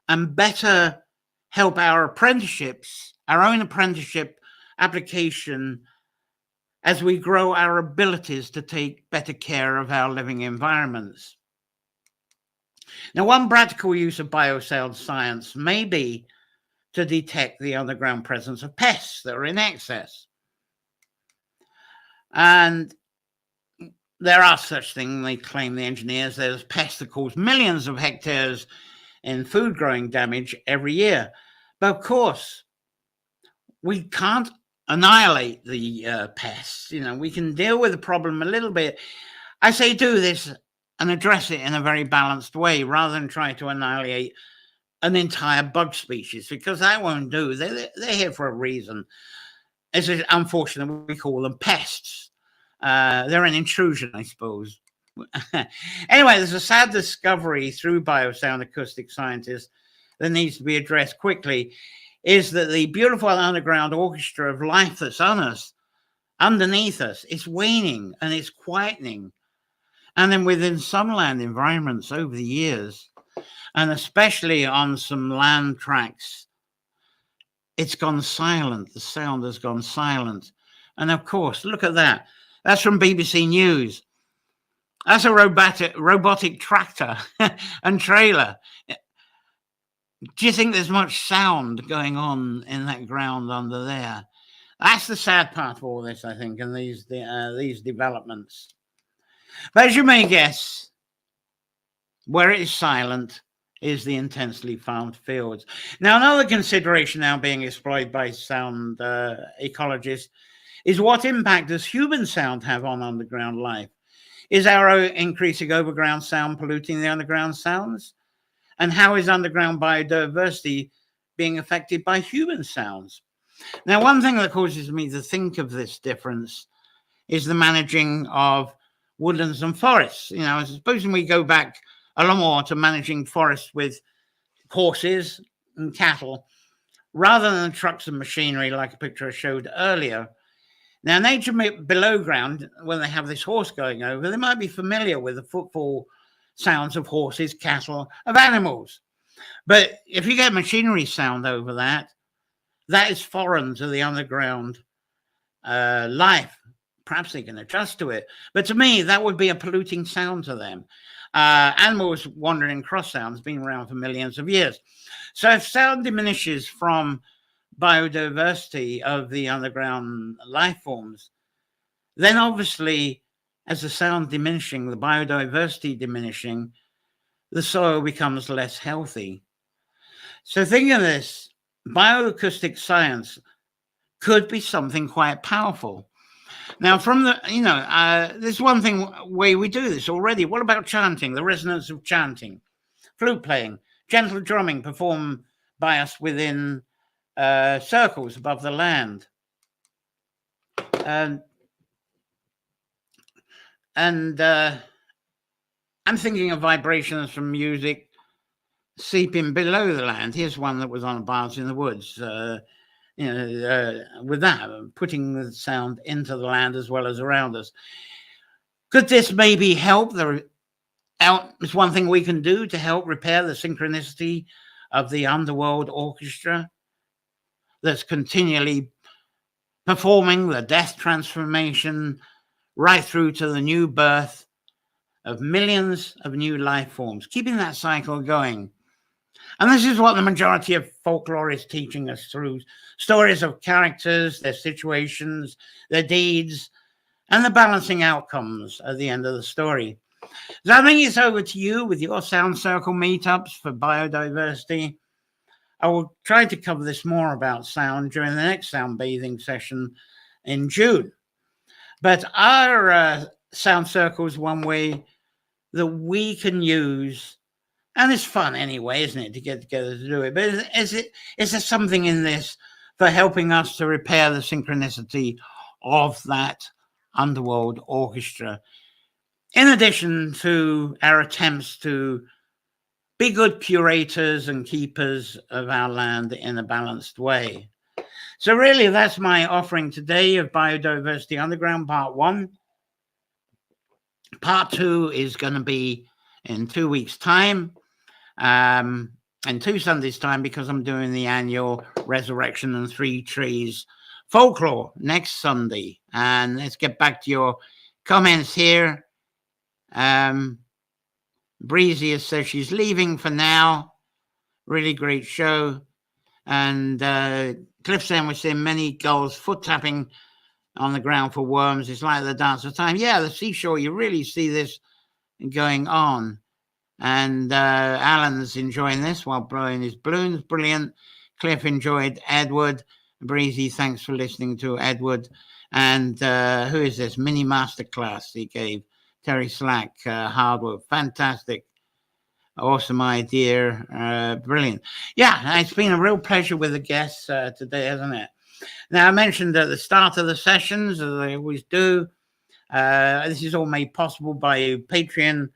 and better help our apprenticeships, our own apprenticeship application, as we grow our abilities to take better care of our living environments. Now, one practical use of biosound science may be to detect the underground presence of pests that are in excess. And there are such things, they claim, the engineers, there's pests that cause millions of hectares in food growing damage every year. But of course, we can't annihilate the pests. You know, we can deal with the problem a little bit. I say do this and address it in a very balanced way rather than try to annihilate an entire bug species, because that won't do. They're here for a reason. It's unfortunate we call them pests. They're an intrusion, I suppose. Anyway, there's a sad discovery through biosound acoustic scientists that needs to be addressed quickly, is that the beautiful underground orchestra of life that's on us, underneath us, is waning and it's quietening. And then within some land environments over the years, and especially on some land tracts, it's gone silent. The sound has gone silent. And of course, look at that. That's from BBC News. That's a robotic tractor and trailer. Do you think there's much sound going on in that ground under there? That's the sad part of all this, I think, and these developments. But as you may guess, where it is silent is the intensely farmed fields. Now, another consideration now being explored by sound ecologists is what impact does human sound have on underground life? Is our increasing overground sound polluting the underground sounds? And how is underground biodiversity being affected by human sounds? Now, one thing that causes me to think of this difference is the managing of woodlands and forests. You know, supposing we go back a lot more to managing forests with horses and cattle, rather than trucks and machinery like a picture I showed earlier. Now, nature below ground, when they have this horse going over, they might be familiar with the footfall sounds of horses, cattle, of animals. But if you get machinery sound over that, that is foreign to the underground life. Perhaps they can adjust to it. But to me, that would be a polluting sound to them. Animals wandering cross sounds been around for millions of years. So if sound diminishes from biodiversity of the underground life forms, then obviously, as the sound diminishing, the biodiversity diminishing, the soil becomes less healthy. So think of this, bioacoustic science could be something quite powerful. Now, from the, there's one way we do this already. What about chanting, the resonance of chanting, flute playing, gentle drumming performed by us within circles above the land? And I'm thinking of vibrations from music seeping below the land. Here's one that was on a bars in the woods. With that, putting the sound into the land as well as around us. Could this maybe help? It's one thing we can do to help repair the synchronicity of the underworld orchestra that's continually performing the death transformation right through to the new birth of millions of new life forms, keeping that cycle going. And this is what the majority of folklore is teaching us through stories of characters, their situations, their deeds, and the balancing outcomes at the end of the story. So I think it's over to you with your Sound Circle meetups for biodiversity. I will try to cover this more about sound during the next sound bathing session in June. But our sound circle is one way that we can use, and it's fun anyway, isn't it, to get together to do it? But is there something in this for helping us to repair the synchronicity of that underworld orchestra, in addition to our attempts to be good curators and keepers of our land in a balanced way? So really, that's my offering today of Biodiversity Underground Part 1. Part 2 is going to be in 2 weeks' time, and 2 Sundays' time, because I'm doing the annual Resurrection and Three Trees folklore next Sunday. And let's get back to your comments here. Breezy says she's leaving for now. Really great show. And Cliff Sandwich saying many gulls foot tapping on the ground for worms. It's like the dance of time. Yeah, the seashore, you really see this going on. And Alan's enjoying this while blowing his balloons. Brilliant. Cliff enjoyed Edward. Breezy, thanks for listening to Edward. And who is this? Mini masterclass he gave. Terry Slack, hard work. Fantastic. Awesome idea. Brilliant. Yeah, it's been a real pleasure with the guests today, hasn't it? Now, I mentioned at the start of the sessions, as I always do, this is all made possible by you Patreon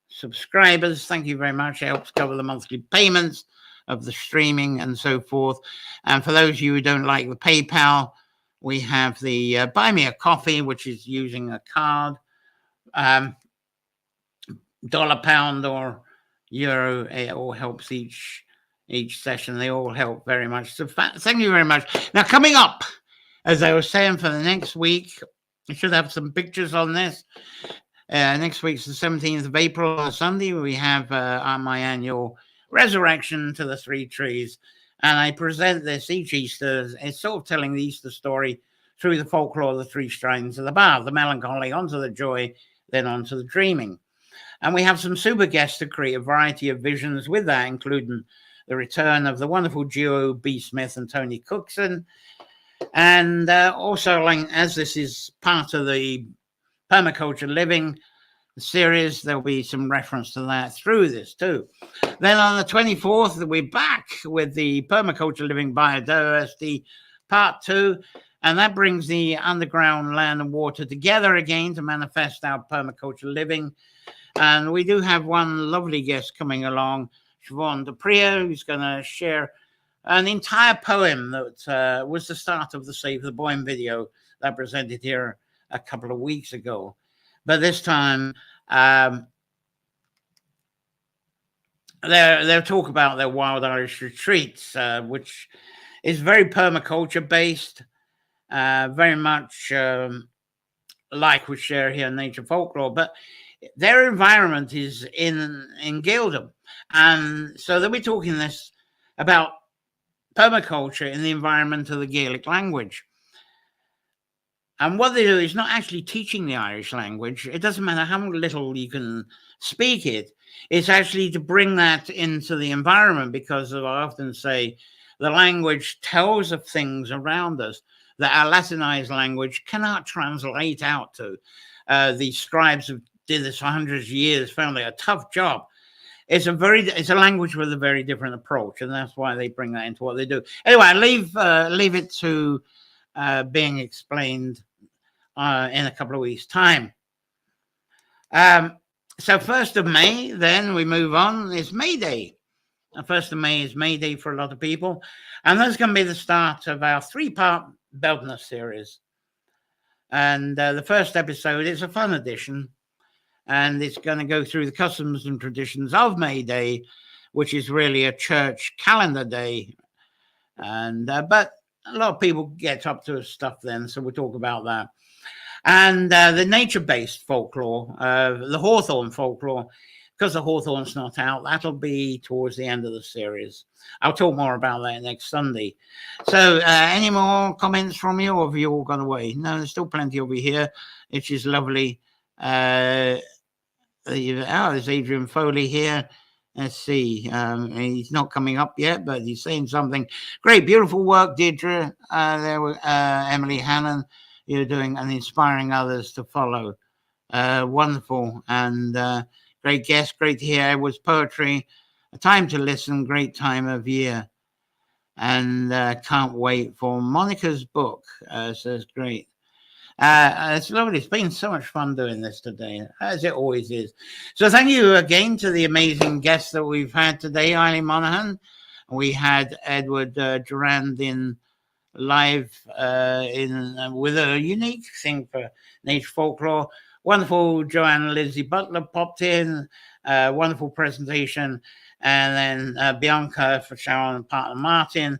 subscribers. Thank you very much. It helps cover the monthly payments of the streaming and so forth. And for those of you who don't like the PayPal, we have the Buy Me a Coffee, which is using a card, dollar, pound, or euro. It all helps each session. They all help very much. So thank you very much. Now, coming up, as I was saying, for the next week, I should have some pictures on this. Next week's the 17th of April on Sunday. We have on my annual Resurrection to the Three Trees. And I present this each Easter. It's sort of telling the Easter story through the folklore of the three strains of the bar, the melancholy, onto the joy, then onto the dreaming. And we have some super guests to create a variety of visions with that, including the return of the wonderful duo B. Smith and Tony Cookson. And also, like, as this is part of the Permaculture Living series, there'll be some reference to that through this too. Then on the 24th, we're back with the Permaculture Living Biodiversity Part 2. And that brings the underground land and water together again to manifest our permaculture living. And we do have one lovely guest coming along, Siobhan Dupria, who's going to share an entire poem that was the start of the Save the Boyne video that I presented here a couple of weeks ago. But this time, they'll talk about their Wild Irish retreats, which is very permaculture based, very much like we share here in Nature Folklore, but their environment is in Guildham. And so they'll be talking this about permaculture in the environment of the Gaelic language. And what they do is not actually teaching the Irish language. It doesn't matter how little you can speak it. It's actually to bring that into the environment, because as I often say, the language tells of things around us that our Latinized language cannot translate out to. The scribes who did this for hundreds of years found it a tough job. It's a language with a very different approach, and that's why they bring that into what they do. Anyway, I leave it to being explained in a couple of weeks' time. So 1st of May, then we move on, is May Day. 1st of May is May Day for a lot of people, and that's going to be the start of our 3-part Bealtaine series. And the first episode is a fun edition, and it's going to go through the customs and traditions of May Day, which is really a church calendar day. And but a lot of people get up to stuff then, so we'll talk about that. And the nature-based folklore, the Hawthorne folklore, because the Hawthorne's not out, that'll be towards the end of the series. I'll talk more about that next Sunday. So any more comments from you, or have you all gone away? No, there's still plenty over here, which is lovely. There's Adrian Foley here. Let's see. He's not coming up yet, but he's saying something. Great, beautiful work, Deirdre. There was Emily Hannon. You're doing and inspiring others to follow. Wonderful and great guest. Great to hear Edward's poetry. A time to listen. Great time of year. And can't wait for Monica's book. So it's great. It's lovely. It's been so much fun doing this today, as it always is. So thank you again to the amazing guests that we've had today. Eileen Monaghan. We had Edward Durand in live with a unique thing for Nature Folklore. Wonderful Joanne Lindsay Butler popped in. Wonderful presentation. And then Bianca for Sharon and partner Martin,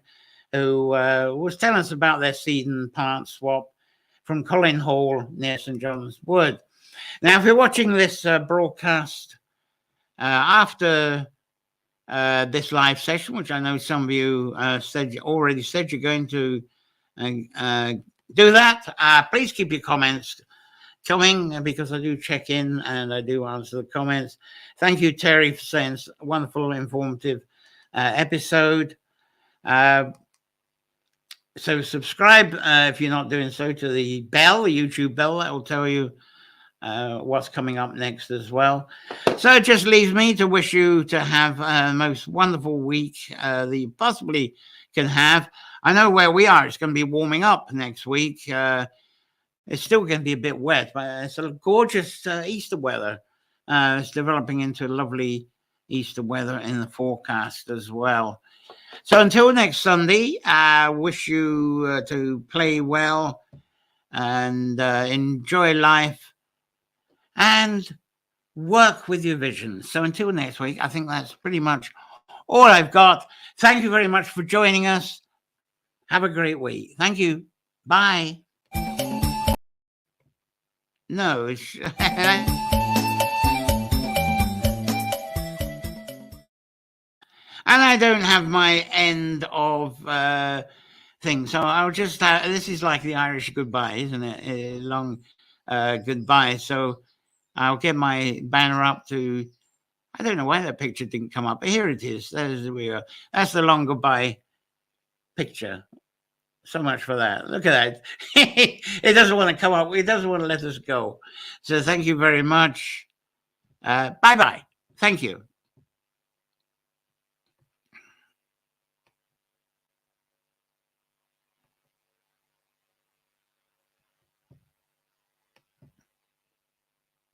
who was telling us about their seed and plant swap from Colin Hall near St. John's Wood. Now, if you're watching this broadcast after this live session, which I know some of you already said you're going to do that, please keep your comments coming, because I do check in and I do answer the comments. Thank you, Terry, for saying it's a wonderful, informative episode. So subscribe if you're not doing so to the bell, the YouTube bell. That will tell you what's coming up next as well. So it just leaves me to wish you to have the most wonderful week that you possibly can have. I know where we are. It's going to be warming up next week. It's still going to be a bit wet, but it's a gorgeous Easter weather. It's developing into lovely Easter weather in the forecast as well. So until next Sunday, I wish you to play well and enjoy life and work with your vision. So until next week, I think that's pretty much all I've got. Thank you very much for joining us. Have a great week. Thank you. Bye. No, it's... And I don't have my end of thing. So I'll just, this is like the Irish goodbye, isn't it? A long goodbye. So I'll get my banner up to, I don't know why that picture didn't come up, but here it is. There's we are. That's the long goodbye picture. So much for that. Look at that. It doesn't want to come up. It doesn't want to let us go. So thank you very much. Bye-bye. Thank you.